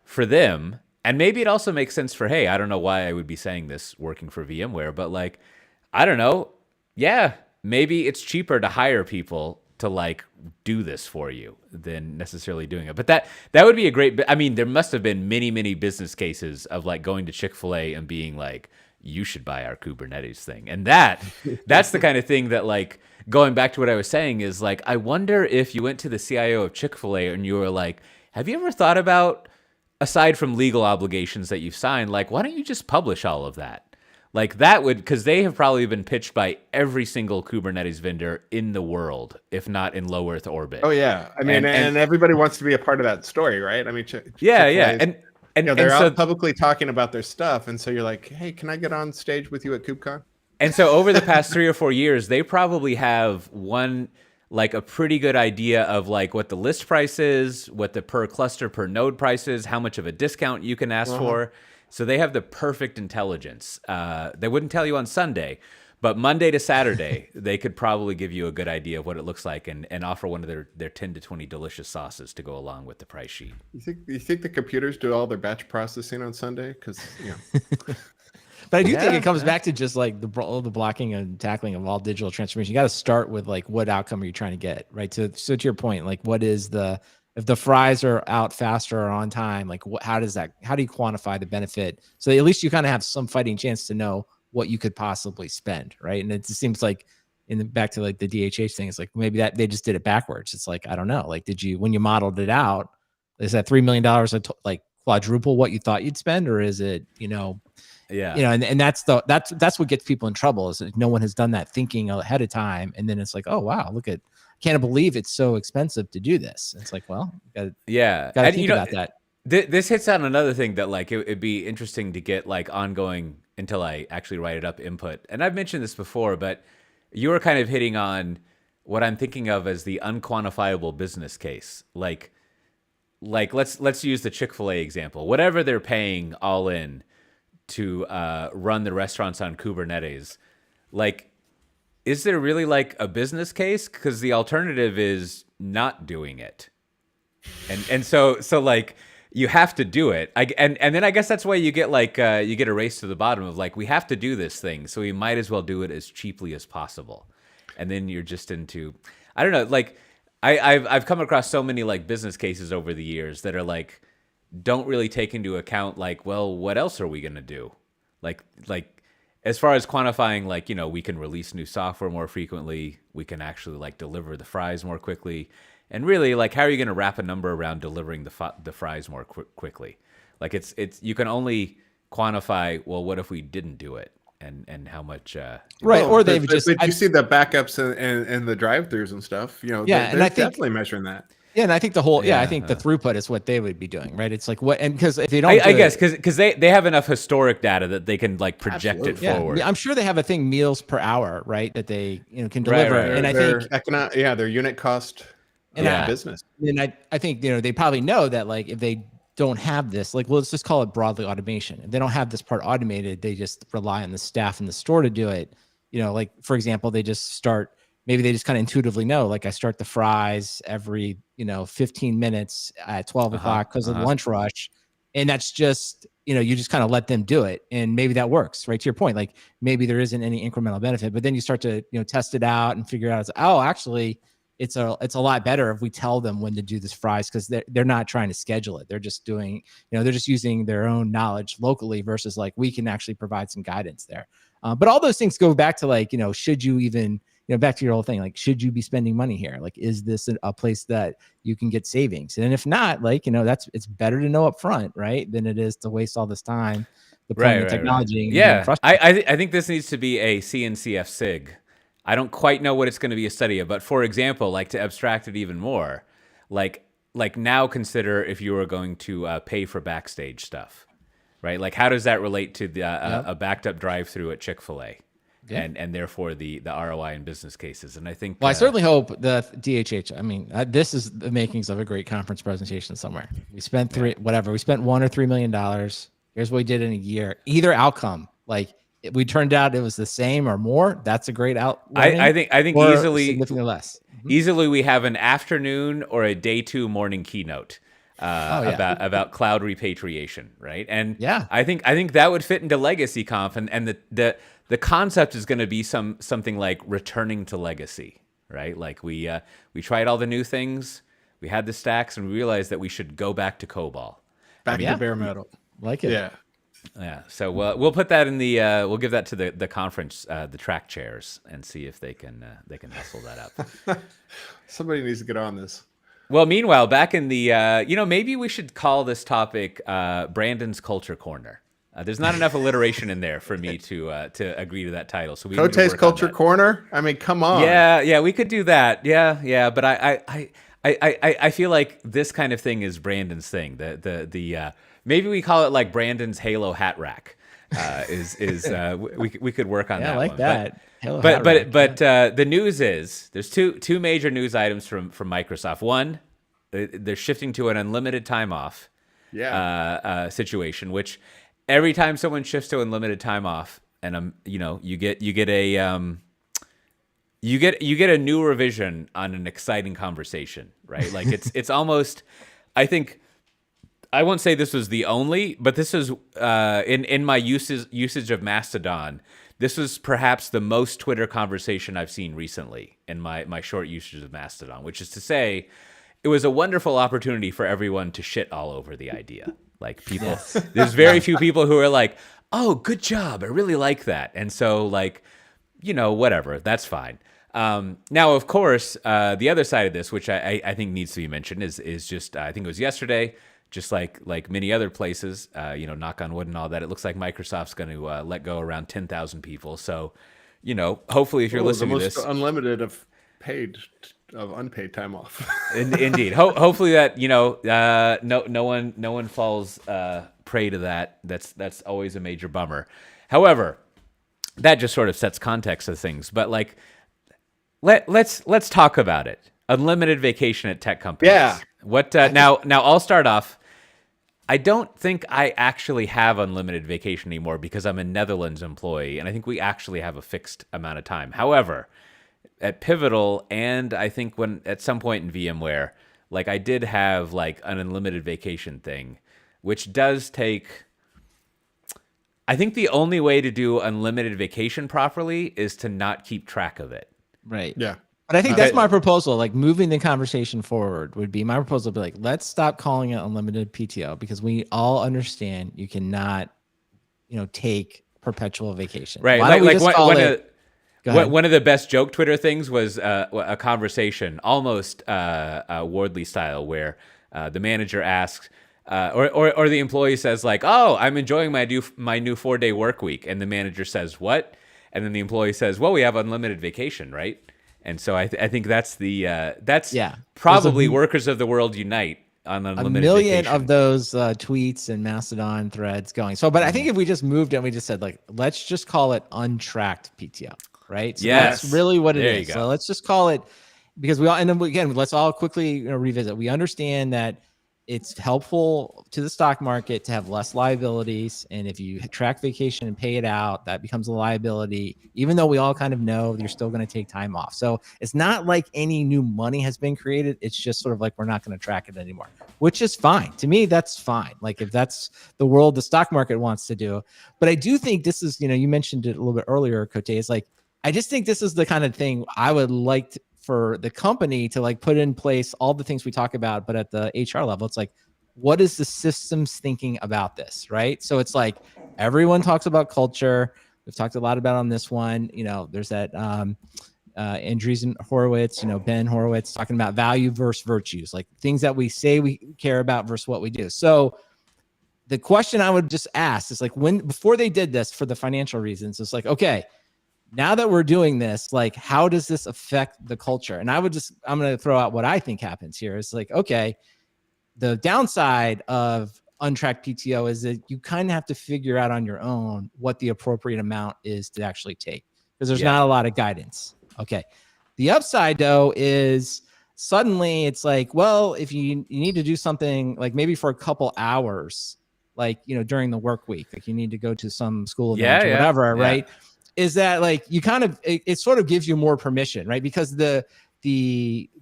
for them. And maybe it also makes sense for, hey, I don't know why I would be saying this working for VMware, but like, I don't know. Yeah, maybe it's cheaper to hire people to like do this for you than necessarily doing it. But that would be a great, I mean, there must have been many business cases of like going to Chick-fil-A and being like, you should buy our Kubernetes thing. And that's the kind of thing that, like, going back to what I was saying is like, I wonder if you went to the CIO of Chick-fil-A and you were like, have you ever thought about, aside from legal obligations that you've signed, like, why don't you just publish all of that? Like that would, because they have probably been pitched by every single Kubernetes vendor in the world, if not in low Earth orbit. Oh yeah, I mean, and everybody wants to be a part of that story, right? I mean, and they're out publicly talking about their stuff, and so you're like, hey, can I get on stage with you at KubeCon? And so over the past 3 or 4 years, they probably have like a pretty good idea of like what the list price is, what the per cluster per node price is, how much of a discount you can ask for. So they have the perfect intelligence. They wouldn't tell you on Sunday, but Monday to Saturday, they could probably give you a good idea of what it looks like and offer one of their 10 to 20 delicious sauces to go along with the price sheet. You think the computers do all their batch processing on Sunday? Because But I do think it comes back to just like the blocking and tackling of all digital transformation. You got to start with like, what outcome are you trying to get, right? So to your point, like, what is if the fries are out faster or on time, like how do you quantify the benefit? So at least you kind of have some fighting chance to know what you could possibly spend, right? And it just seems like back to like the DHH thing, it's like maybe that they just did it backwards. It's like, I don't know, like when you modeled it out, is that $3 million like quadruple what you thought you'd spend, or is it, Yeah. And that's what gets people in trouble, is that no one has done that thinking ahead of time. And then it's like, oh, wow, can't believe it's so expensive to do this. It's like, well, gotta think about that. This hits on another thing that like it'd be interesting to get like ongoing until I actually write it up input. And I've mentioned this before, but you were kind of hitting on what I'm thinking of as the unquantifiable business case. Like let's use the Chick-fil-A example. Whatever they're paying all in to run the restaurants on Kubernetes, like, is there really like a business case? Because the alternative is not doing it. And so like, you have to do it. And then I guess that's why you get like you get a race to the bottom of like, we have to do this thing, so we might as well do it as cheaply as possible. And then you're just into, I don't know, like I've come across so many like business cases over the years that are like, don't really take into account like, well, what else are we gonna do? Like as far as quantifying, like, we can release new software more frequently, we can actually like deliver the fries more quickly. And really, like, how are you going to wrap a number around delivering the fries more quickly? Like, it's you can only quantify, well, what if we didn't do it, and how much? Right, or they've but just. you see the backups and the drive-throughs and stuff. Yeah, and I think definitely measuring that. Yeah, and I think the throughput is what they would be doing, right? It's like what, and because if they don't, I guess because they have enough historic data that they can like project it forward. Yeah, I'm sure they have a thing, meals per hour, right? That they can deliver, Right. And I think their unit cost. Business. And I think they probably know that like if they don't have this, like, let's just call it broadly automation. If they don't have this part automated, they just rely on the staff in the store to do it. Like for example, maybe they just kind of intuitively know, like I start the fries every 15 minutes at 12 o'clock because of the lunch rush, and that's just you just kind of let them do it, and maybe that works, right? To your point, like maybe there isn't any incremental benefit, but then you start to test it out and figure out, actually it's a lot better if we tell them when to do this fries, because they're not trying to schedule it. They're just doing, they're just using their own knowledge locally versus like we can actually provide some guidance there. But all those things go back to like, should you even, back to your whole thing, like, should you be spending money here? Like, is this a place that you can get savings? And if not, like, it's better to know up front, right, than it is to waste all this time deploying the technology. Right. Yeah, I think this needs to be a CNCF SIG. I don't quite know what it's going to be a study of, but for example, like to abstract it even more, like now consider if you were going to pay for backstage stuff, right? Like, how does that relate to a backed up drive-through at Chick-fil-A? Yeah. And therefore the ROI in business cases. And I think, I certainly hope the DHH, I mean, this is the makings of a great conference presentation somewhere. We spent we spent $1 or $3 million. Here's what we did in a year. Either outcome, like, we turned out it was the same or more. That's a great I think easily significantly less. Easily we have an afternoon or a day 2 morning keynote about cloud repatriation, right? And I think that would fit into Legacy Conf, and the concept is going to be something like returning to legacy, right? Like we tried all the new things, we had the stacks, and we realized that we should go back to COBOL, back to bare metal. Like it. Yeah, so we'll put that in the we'll give that to the conference, the track chairs, and see if they can hustle that up. Somebody needs to get on this. Well, meanwhile, back in the maybe we should call this topic Brandon's Culture Corner. There's not enough alliteration in there for me to agree to that title. So Cote's Culture Corner. I mean, come on. Yeah, we could do that. Yeah, but I feel like this kind of thing is Brandon's thing. The maybe we call it like Brandon's Halo hat rack. We could work on that. I like one. that. But the news is there's two major news items from Microsoft. One, they're shifting to an unlimited time off situation, which every time someone shifts to unlimited time off, and you get a new revision on an exciting conversation, right? Like it's almost, I think, I won't say this was the only, but this is in my usage of Mastodon, this was perhaps the most Twitter conversation I've seen recently in my short usage of Mastodon, which is to say, it was a wonderful opportunity for everyone to shit all over the idea. Like people, there's very few people who are like, oh, good job, I really like that. And so like, whatever, that's fine. Now, of course, the other side of this, which I think needs to be mentioned, is just, I think it was yesterday, just like many other places, knock on wood and all that, it looks like Microsoft's going to let go around 10,000 people. So, hopefully if you're listening to this, unlimited of unpaid time off. Indeed. Hopefully that, no one falls prey to that. That's always a major bummer. However, that just sort of sets context of things. But like, let's talk about it. Unlimited vacation at tech companies. Yeah. What now I'll start off. I don't think I actually have unlimited vacation anymore because I'm a Netherlands employee, and I think we actually have a fixed amount of time. However, at Pivotal, and I think at some point in VMware, like I did have like an unlimited vacation thing, which does take. I think the only way to do unlimited vacation properly is to not keep track of it. Right. Yeah. But I think that's my proposal. Like moving the conversation forward would be my proposal. Would be like, let's stop calling it unlimited PTO because we all understand you cannot, take perpetual vacation. Right. Why don't we just call it? One of the best joke Twitter things was a conversation, almost Wardley style, where the manager asks, or the employee says like, "Oh, I'm enjoying my new 4-day work week," and the manager says, "What?" And then the employee says, "Well, we have unlimited vacation, right?" And so I think that's probably workers of the world unite on unlimited a million vacation. of those tweets and Mastodon threads going. So, but I think if we just moved it and we just said like, let's just call it untracked PTO, right? So Yes. that's really what it There is. you go. So let's just call it, because we all, and then again, let's all quickly revisit. We understand that it's helpful to the stock market to have less liabilities. And if you track vacation and pay it out, that becomes a liability, even though we all kind of know you're still going to take time off. So it's not like any new money has been created. It's just sort of like, we're not going to track it anymore, which is fine. To me, that's fine. Like if that's the world the stock market wants to do. But I do think this is, you mentioned it a little bit earlier, Cote, is like, I just think this is the kind of thing I would like for the company to like put in place all the things we talk about, but at the HR level, it's like, what is the systems thinking about this, right? So it's like everyone talks about culture. We've talked a lot about on this one. There's that Andreessen Horowitz, Ben Horowitz talking about value versus virtues, like things that we say we care about versus what we do. So the question I would just ask is like, before they did this for the financial reasons, it's like, okay, now that we're doing this, like, how does this affect the culture? And I'm going to throw out what I think happens here. It's like, okay, the downside of untracked PTO is that you kind of have to figure out on your own what the appropriate amount is to actually take, because there's not a lot of guidance. Okay. The upside though is suddenly it's like, well, if you need to do something like maybe for a couple hours, like, during the work week, like you need to go to some school event or whatever, right? Is that like you kind of it sort of gives you more permission, right? Because the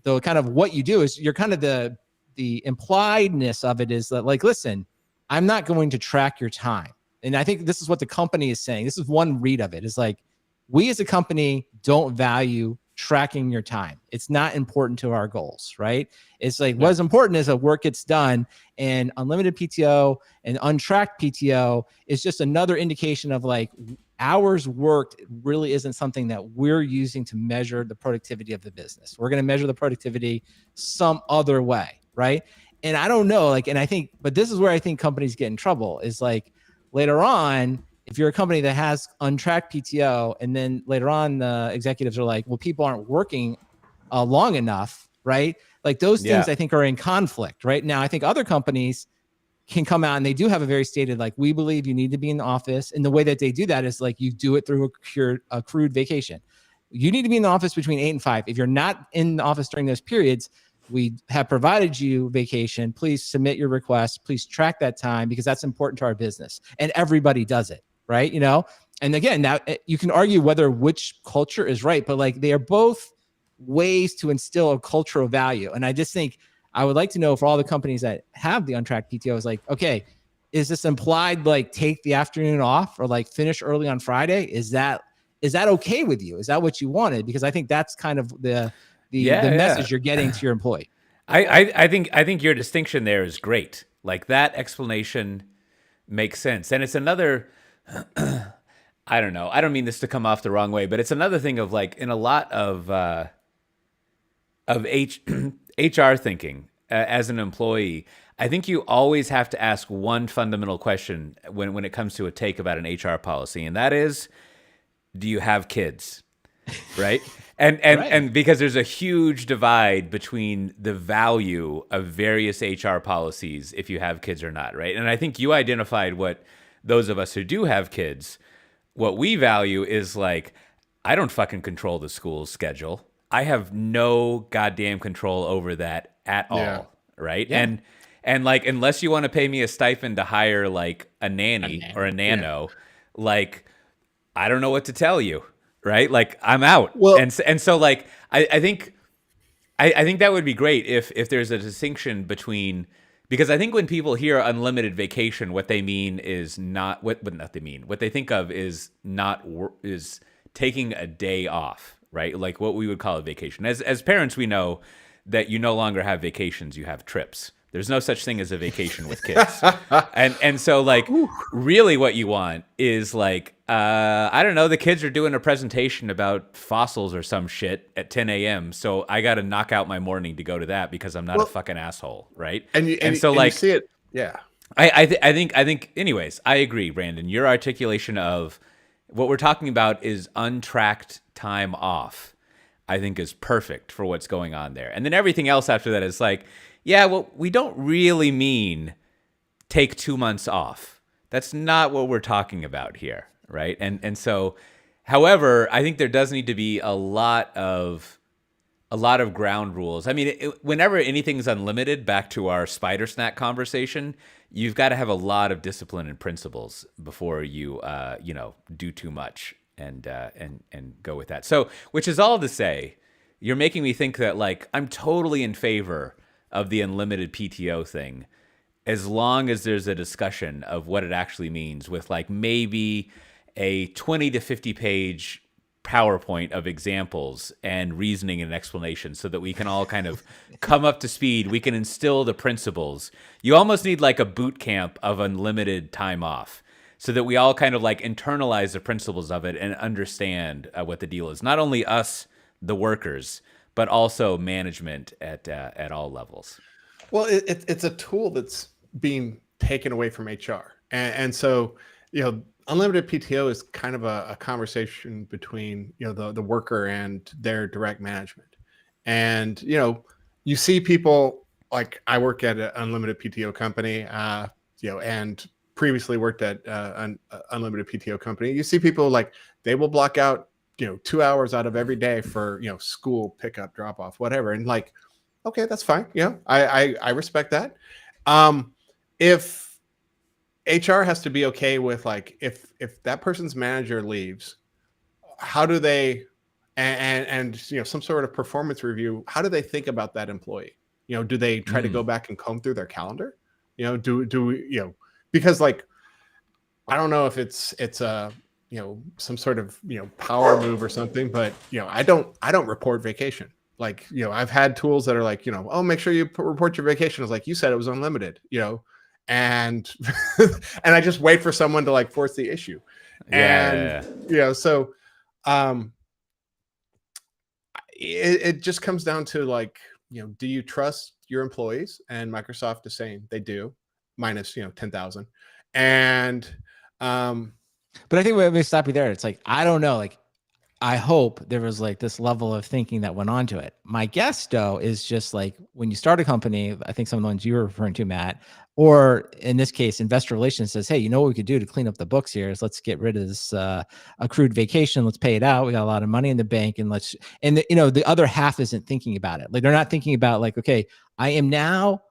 kind of what you do is you're kind of the impliedness of it is that like, listen, I'm not going to track your time. And I think this is what the company is saying. This is one read of it is like, we as a company don't value tracking your time. It's not important to our goals, right? It's like what's important is that work gets done, and unlimited PTO and untracked PTO is just another indication of like hours worked really isn't something that we're using to measure the productivity of the business. We're going to measure the productivity some other way, right? And I don't know, like, and I think, but this is where I think companies get in trouble is like later on, if you're a company that has untracked PTO, and then later on the executives are like, well, people aren't working long enough, right? Like those things I think are in conflict right now. I think other companies can come out and they do have a very stated, like, we believe you need to be in the office. And the way that they do that is like, you do it through accrued vacation. You need to be in the office between 8 and 5. If you're not in the office during those periods, we have provided you vacation. Please submit your request. Please track that time because that's important to our business. And everybody does it, right? And again, now you can argue whether which culture is right, but like they are both ways to instill a cultural value. And I just think I would like to know for all the companies that have the untracked PTO is like, okay, is this implied like take the afternoon off or like finish early on Friday? Is that okay with you? Is that what you wanted? Because I think that's kind of the message you're getting to your employee. I think your distinction there is great. Like that explanation makes sense. And it's another, I don't know. I don't mean this to come off the wrong way, but it's another thing of like in a lot of HR thinking, as an employee, I think you always have to ask one fundamental question when it comes to a take about an HR policy, and that is, do you have kids? Right? And because there's a huge divide between the value of various HR policies if you have kids or not, right? And I think you identified what those of us who do have kids, what we value is like, I don't fucking control the school's schedule. I have no goddamn control over that at all, right? Yeah. And like, unless you want to pay me a stipend to hire like a nanny or a nano, like, I don't know what to tell you, right? Like, I'm out. Well, and so like, I think that would be great if there's a distinction between, because I think when people hear unlimited vacation, what they mean is not what they mean. What they think of is is taking a day off, right? Like what we would call a vacation. As parents, we know that you no longer have vacations, you have trips. There's no such thing as a vacation with kids. and so like really what you want is like, I don't know, the kids are doing a presentation about fossils or some shit at 10 a.m. So I got to knock out my morning to go to that because I'm not a fucking asshole. Right. And so like, you see it. Yeah. I think anyways, I agree, Brandon, your articulation of what we're talking about is untracked time off, I think is perfect for what's going on there. And then everything else after that is like, yeah, well, we don't really mean take 2 months off. That's not what we're talking about here, right? And so, however, I think there does need to be a lot of ground rules. I mean, whenever anything's unlimited, back to our spider snack conversation, you've got to have a lot of discipline and principles before you do too much and go with that. So, which is all to say, you're making me think that like I'm totally in favor of the unlimited PTO thing, as long as there's a discussion of what it actually means with like maybe a 20 to 50 page PowerPoint of examples and reasoning and explanation so that we can all kind of come up to speed. We can instill the principles. You almost need like a boot camp of unlimited time off so that we all kind of like internalize the principles of it and understand what the deal is. Not only us, the workers, but also management at all levels. Well, it's a tool that's being taken away from HR. And so, unlimited PTO is kind of a conversation between, the worker and their direct management. And, you see people like I work at an unlimited PTO company, and previously worked at an unlimited PTO company. You see people like they will block out 2 hours out of every day for, school pickup, drop off, whatever. And like, okay, that's fine. I respect that. If HR has to be okay with like, if that person's manager leaves, how do they, and some sort of performance review, how do they think about that employee? Do they try to go back and comb through their calendar? Because like, I don't know if it's a, some sort of, power move or something, but, I don't report vacation. Like, I've had tools that are like, oh, make sure you report your vacation. It's like, you said it was unlimited, and, and I just wait for someone to like force the issue. So, it just comes down to like, do you trust your employees? And Microsoft is saying they do, minus, 10,000. And, but I think we stop you there. It's like, I don't know. Like, I hope there was like this level of thinking that went on to it. My guess, though, is just like when you start a company, I think some of the ones you were referring to, Matt, or in this case, investor relations says, hey, what we could do to clean up the books here is let's get rid of this accrued vacation. Let's pay it out. We got a lot of money in the bank, and the other half isn't thinking about it. Like they're not thinking about like, okay, I am now,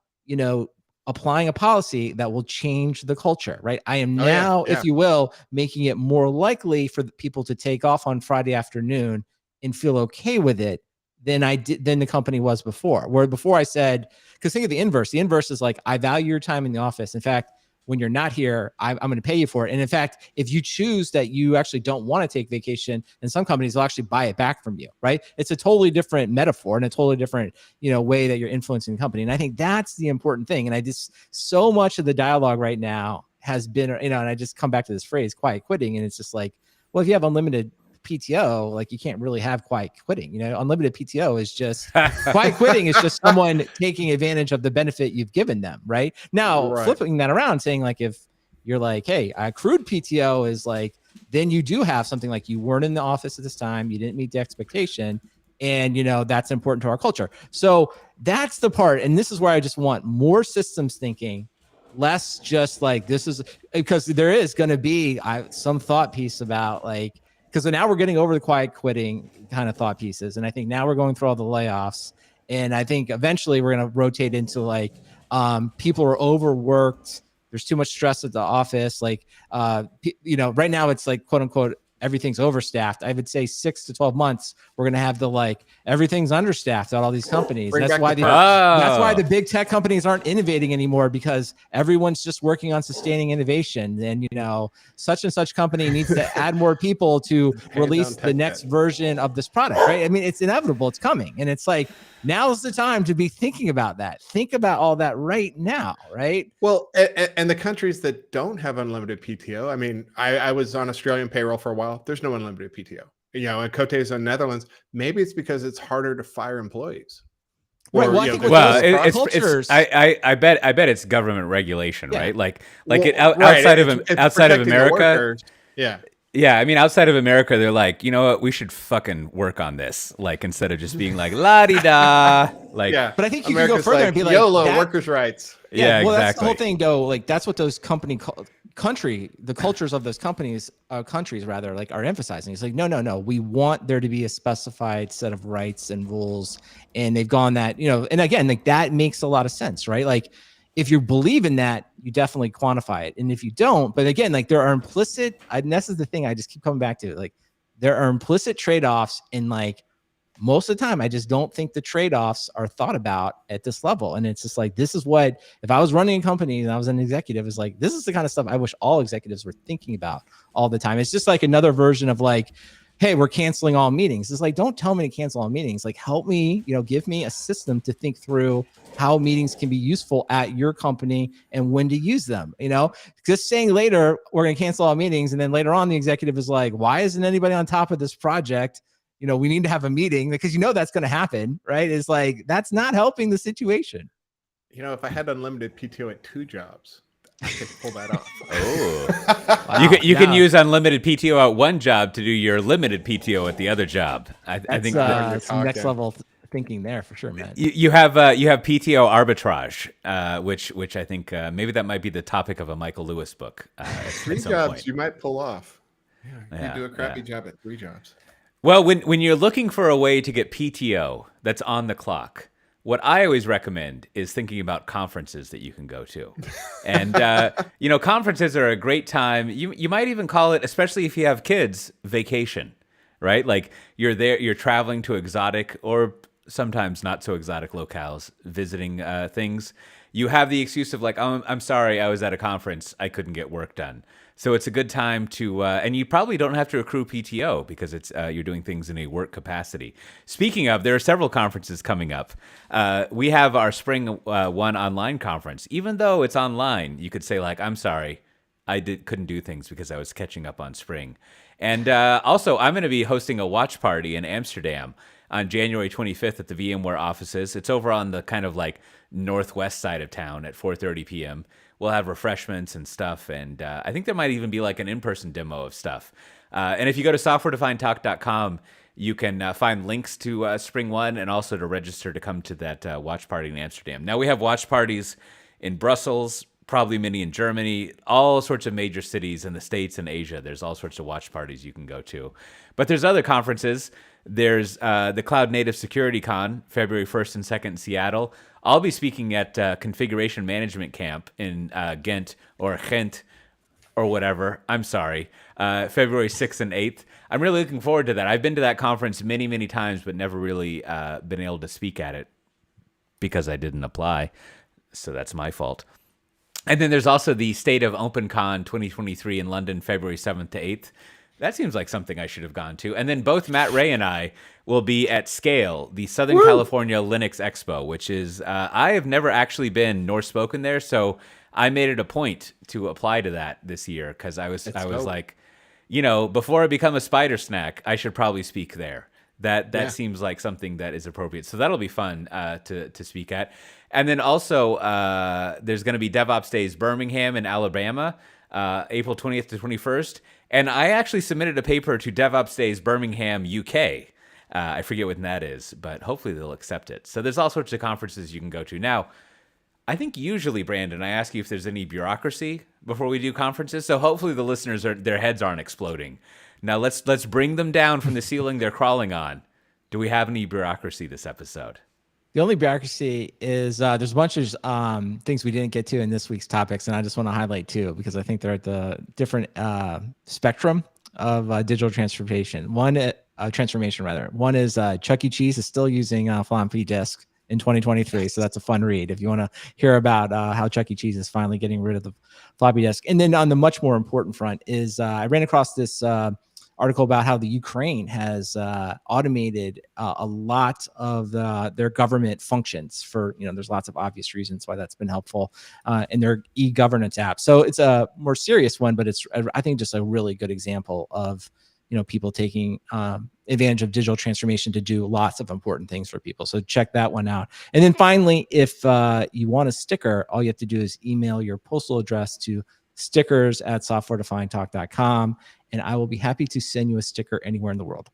applying a policy that will change the culture, right? I am now, if you will, making it more likely for the people to take off on Friday afternoon and feel okay with it than the company was before. Where before I said, because think of the inverse. The inverse is like, I value your time in the office. In fact, when you're not here, I'm going to pay you for it. And in fact, if you choose that you actually don't want to take vacation, and some companies will actually buy it back from you, right? It's a totally different metaphor and a totally different, way that you're influencing the company. And I think that's the important thing. And so much of the dialogue right now has been, and I just come back to this phrase, quiet quitting. And it's just like, well, if you have unlimited PTO, like you can't really have quiet quitting. You know, unlimited PTO is just quiet quitting is just someone taking advantage of the benefit you've given them. Right now, flipping that around, saying like if you're like, hey, accrued PTO is like, then you do have something like you weren't in the office at this time, you didn't meet the expectation. And, you know, that's important to our culture. So that's the part. And this is where I just want more systems thinking, less just like this is because there is going to be some thought piece about like, because now we're getting over the quiet quitting kind of thought pieces. And I think now we're going through all the layoffs. And I think eventually we're going to rotate into like people are overworked. There's too much stress at the office. Like, you know, right now it's like, quote unquote, everything's overstaffed. I would say 6 to 12 months, we're going to have the like, everything's understaffed at all these companies. That's why that's why the big tech companies aren't innovating anymore, because everyone's just working on sustaining innovation. And, you know, such and such company needs to add more people to release the next version of this product, right? I mean, it's inevitable. It's coming. And it's like, now's the time to be thinking about that. Think about all that right now, right? Well, and the countries that don't have unlimited PTO, I mean, I was on Australian payroll for a while. There's no unlimited PTO. You know, and Cote's on Netherlands. Maybe it's because it's harder to fire employees. Right. Well, I bet it's government regulation, right? Outside of America. Yeah, I mean, outside of America, they're like, you know what, we should fucking work on this. Like, instead of just being like, la-di-da. Like, but I think you can go further and be like, YOLO, workers' rights. Yeah, well, exactly. That's the whole thing, though. Like, that's what those the cultures of those countries rather, like, are emphasizing. It's like, no. We want there to be a specified set of rights and rules. And they've gone that, you know, and again, like, that makes a lot of sense, right? Like, if you believe in that, you definitely quantify it. And if you don't, but again, like there are implicit, and this is the thing I just keep coming back to, like there are implicit trade-offs, and like most of the time, I just don't think the trade-offs are thought about at this level. And it's just like, this is what, if I was running a company and I was an executive, it's like, this is the kind of stuff I wish all executives were thinking about all the time. It's just like another version of like, hey, we're canceling all meetings. It's like, don't tell me to cancel all meetings. Like, help me, you know, give me a system to think through how meetings can be useful at your company and when to use them. You know, just saying later, we're going to cancel all meetings. And then later on, the executive is like, why isn't anybody on top of this project? You know, we need to have a meeting, because you know that's going to happen, right? It's like, that's not helping the situation. You know, if I had unlimited PTO at 2 jobs, I could pull that off. Oh, wow. You can use unlimited PTO at one job to do your limited PTO at the other job. I think that's some next level thinking there for sure, man. You have PTO arbitrage, which I think maybe that might be the topic of a Michael Lewis book. 3 jobs point. You might pull off. Yeah, you do a crappy job at 3 jobs. Well, when you're looking for a way to get PTO that's on the clock, what I always recommend is thinking about conferences that you can go to. And, you know, conferences are a great time. You might even call it, especially if you have kids, vacation, right? Like you're there, you're traveling to exotic or sometimes not so exotic locales, visiting things. You have the excuse of like, oh, I'm sorry, I was at a conference, I couldn't get work done. So it's a good time to, and you probably don't have to accrue PTO because it's you're doing things in a work capacity. Speaking of, there are several conferences coming up. We have our spring one online conference. Even though it's online, you could say like, I'm sorry, I couldn't do things because I was catching up on spring. And also, I'm going to be hosting a watch party in Amsterdam on January 25th at the VMware offices. It's over on the kind of like northwest side of town at 4:30 p.m. We'll have refreshments and stuff, and I think there might even be like an in-person demo of stuff. And if you go to softwaredefinedtalk.com, you can find links to Spring One and also to register to come to that watch party in Amsterdam. Now, we have watch parties in Brussels, probably many in Germany, all sorts of major cities in the States and Asia. There's all sorts of watch parties you can go to. But there's other conferences. There's the Cloud Native Security Con, February 1st and 2nd in Seattle. I'll be speaking at Configuration Management Camp in Ghent or whatever. I'm sorry. February 6th and 8th. I'm really looking forward to that. I've been to that conference many, many times, but never really been able to speak at it because I didn't apply. So that's my fault. And then there's also the State of OpenCon 2023 in London, February 7th to 8th. That seems like something I should have gone to. And then both Matt Ray and I will be at Scale, the Southern California Linux Expo, which is, I have never actually been nor spoken there. So I made it a point to apply to that this year because I was like, before I become a spider snack, I should probably speak there. That seems like something that is appropriate. So that'll be fun to speak at. And then also there's going to be DevOps Days Birmingham in Alabama, April 20th to 21st. And I actually submitted a paper to DevOps Days Birmingham, UK. I forget when that is, but hopefully they'll accept it. So there's all sorts of conferences you can go to. Now, I think usually, Brandon, I ask you if there's any bureaucracy before we do conferences. So hopefully the listeners their heads aren't exploding. Now let's bring them down from the ceiling they're crawling on. Do we have any bureaucracy this episode? The only bureaucracy is there's a bunch of things we didn't get to in this week's topics, and I just want to highlight two because I think they're at the different spectrum of digital transformation. Transformation rather. One is Chuck E. Cheese is still using floppy disk in 2023, so that's a fun read if you want to hear about how Chuck E. Cheese is finally getting rid of the floppy disk. And then on the much more important front is I ran across this article about how the Ukraine has automated a lot of their government functions for, there's lots of obvious reasons why that's been helpful in their e-governance app. So it's a more serious one, but it's, I think, just a really good example of, people taking advantage of digital transformation to do lots of important things for people. So check that one out. And then finally, if you want a sticker, all you have to do is email your postal address to stickers@softwaredefinedtalk.com, and I will be happy to send you a sticker anywhere in the world.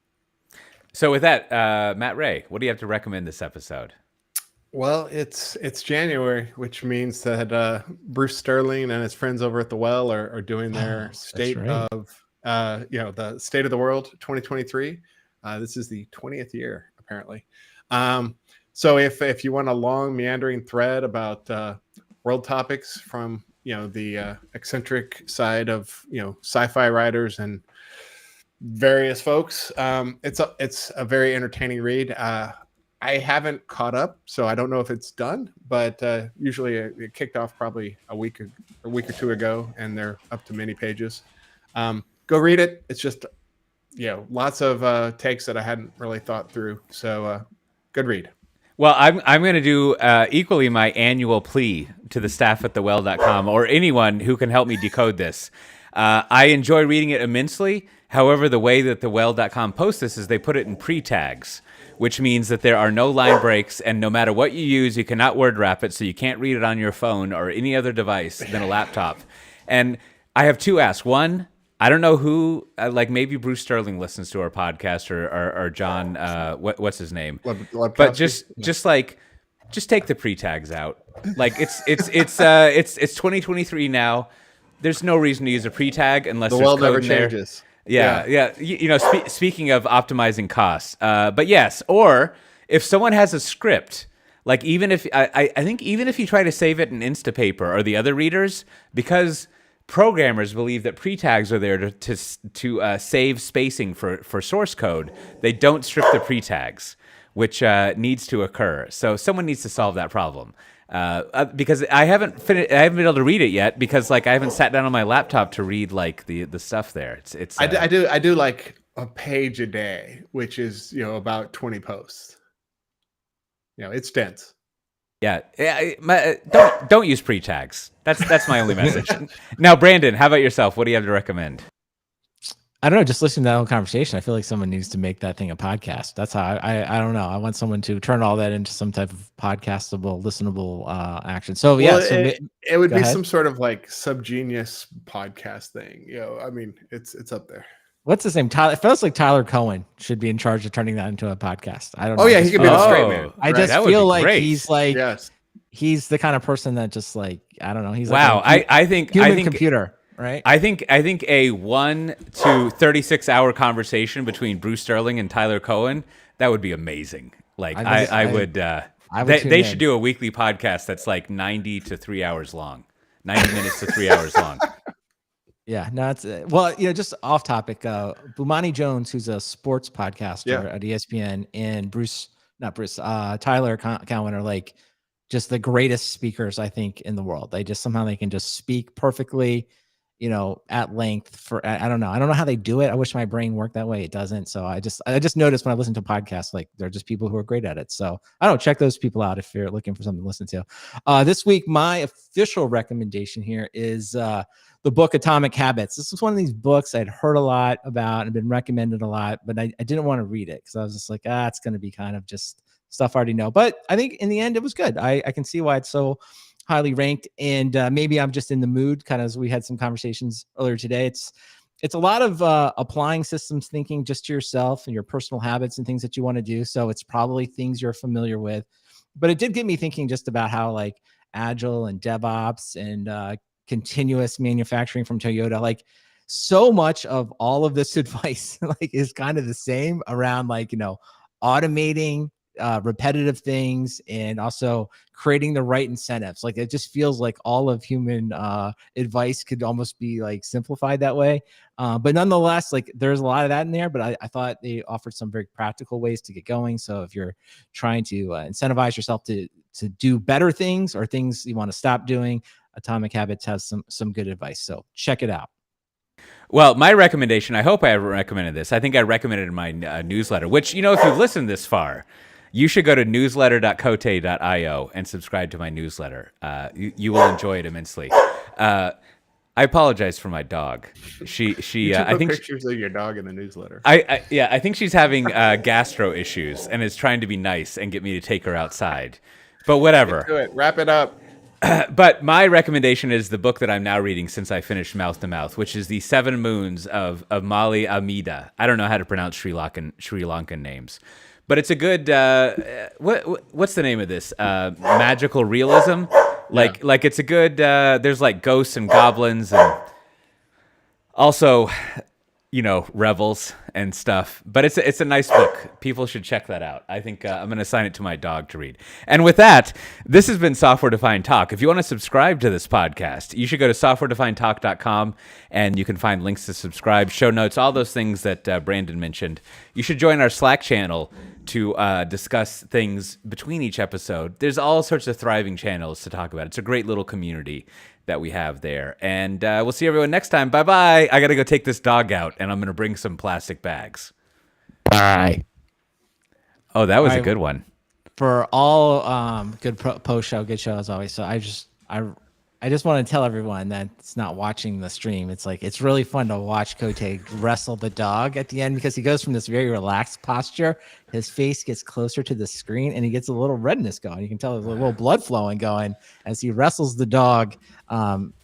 So with that, Matt Ray, what do you have to recommend this episode? Well, it's January, which means that Bruce Sterling and his friends over at the Well are doing their state of the state of the world 2023. This is the 20th year apparently. So if you want a long meandering thread about world topics from the eccentric side of sci-fi writers and various folks, it's a very entertaining read. I haven't caught up, so I don't know if it's done, but usually it kicked off probably a week or two ago, and they're up to many pages. Go read it. It's just lots of takes that I hadn't really thought through. So good read. Well, I'm going to do equally my annual plea to the staff at thewell.com or anyone who can help me decode this. I enjoy reading it immensely. However, the way that thewell.com posts this is they put it in pre-tags, which means that there are no line breaks, and no matter what you use, you cannot word wrap it, so you can't read it on your phone or any other device than a laptop. And I have two asks. One, I don't know who, maybe Bruce Sterling listens to our podcast or John, what's his name? But just take the pre-tags out. Like it's 2023 now. There's no reason to use a pre-tag unless the there's world code never in there. changes. Yeah. Speaking of optimizing costs, but yes, or if someone has a script, like even if I think even if you try to save it in Instapaper or the other readers, because programmers believe that pre-tags are there to save spacing for source code, they don't strip the pre-tags, which needs to occur. So someone needs to solve that problem. Because I haven't been able to read it yet because I haven't sat down on my laptop to read the stuff there. I do like a page a day, which is about 20 posts. It's dense. Yeah. Don't use pre-tags. That's my only message. Now, Brandon, how about yourself? What do you have to recommend? I don't know. Just listening to that whole conversation, I feel like someone needs to make that thing a podcast. That's how I don't know. I want someone to turn all that into some type of podcastable, listenable action. So it would be some sort of subgenius podcast thing. I mean, it's up there. What's his name? Tyler. It feels like Tyler Cohen should be in charge of turning that into a podcast. I don't know. Oh yeah, he could be the straight man. I just feel like great. He's he's the kind of person that just I don't know. He's I think computer. Right. I think a 1 to 36 hour conversation between Bruce Sterling and Tyler Cohen, that would be amazing. I would they should do a weekly podcast that's 90 to 3 hours long. 90 minutes to 3 hours long. Yeah, no, it's just off topic. Bomani Jones, who's a sports podcaster at ESPN, and Tyler Cowen are just the greatest speakers I think in the world. They just somehow they can just speak perfectly. at length for, I don't know. I don't know how they do it. I wish my brain worked that way. It doesn't. So I just noticed when I listen to podcasts, like they're just people who are great at it. So I don't check those people out if you're looking for something to listen to. This week, my official recommendation here is the book Atomic Habits. This was one of these books I'd heard a lot about and been recommended a lot, but I didn't want to read it because I was just like, it's going to be kind of just stuff I already know. But I think in the end, it was good. I can see why it's so highly ranked, and maybe I'm just in the mood, kind of as we had some conversations earlier today. It's a lot of applying systems thinking just to yourself and your personal habits and things that you want to do. So it's probably things you're familiar with, but it did get me thinking just about how like Agile and DevOps and continuous manufacturing from Toyota, like so much of all of this advice like is kind of the same around like, automating repetitive things and also creating the right incentives. Like it just feels like all of human advice could almost be like simplified that way. But nonetheless, like there's a lot of that in there, but I thought they offered some very practical ways to get going. So if you're trying to incentivize yourself to do better things or things you want to stop doing, Atomic Habits has some good advice. So check it out. Well, my recommendation, I hope I recommended this. I think I recommended in my newsletter, which, if you've listened this far, you should go to newsletter.cote.io and subscribe to my newsletter. You will enjoy it immensely. I apologize for my dog. She I think pictures of your dog in the newsletter. I think she's having gastro issues and is trying to be nice and get me to take her outside. But whatever. Do it. Wrap it up. But my recommendation is the book that I'm now reading since I finished Mouth to Mouth, which is The 7 Moons of Mali Amida. I don't know how to pronounce Sri Lankan names. But it's a good, what's the name of this? Magical realism? Like it's a good, there's like ghosts and goblins and also, revels and stuff. But it's a nice book. People should check that out. I think I'm going to assign it to my dog to read. And with that, this has been Software Defined Talk. If you want to subscribe to this podcast, you should go to softwaredefinedtalk.com and you can find links to subscribe, show notes, all those things that Brandon mentioned. You should join our Slack channel to discuss things between each episode. There's all sorts of thriving channels to talk about. It's a great little community that we have there. And we'll see everyone next time. Bye-bye. I got to go take this dog out, and I'm going to bring some plastic bags. Bye. Oh, that was a good one. For all good post-show, good show as always. So I just want to tell everyone that's not watching the stream, it's like it's really fun to watch Cote wrestle the dog at the end because he goes from this very relaxed posture. His face gets closer to the screen and he gets a little redness going. You can tell there's a little blood flowing going as he wrestles the dog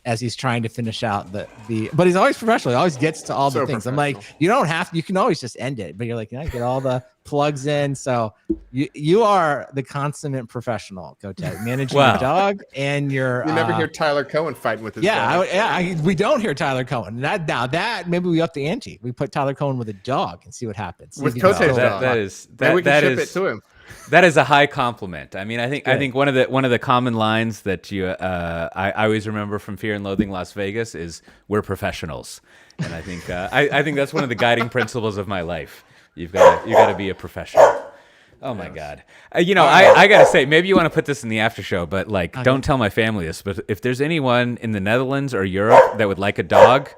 as he's trying to finish out the but he's always professional. He always gets to all the things. I'm like, you can always just end it, but you're like, get all the plugs in. So you are the consummate professional, Cote, managing your dog and your. You never hear Tyler Cohen fighting with his dog. We don't hear Tyler Cohen. That maybe we up the ante. We put Tyler Cohen with a dog and see what happens. With Cote's dog. Maybe we can ship it to him. That is a high compliment. I mean, I think one of the common lines that I always remember from Fear and Loathing Las Vegas is "We're professionals," and I think I think that's one of the guiding principles of my life. You got to be a professional. Oh my God! I gotta say, maybe you want to put this in the after show, but don't tell my family this. But if there's anyone in the Netherlands or Europe that would like a dog,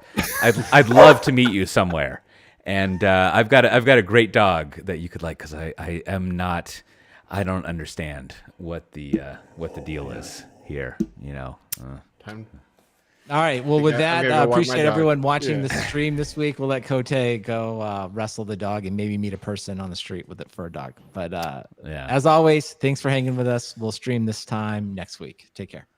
I'd love to meet you somewhere. And I've got a great dog that you could like because I don't understand what the deal is here. Time. All right. Well, with that, appreciate everyone watching the stream this week. We'll let Cote go wrestle the dog and maybe meet a person on the street with it for a dog. But as always, thanks for hanging with us. We'll stream this time next week. Take care.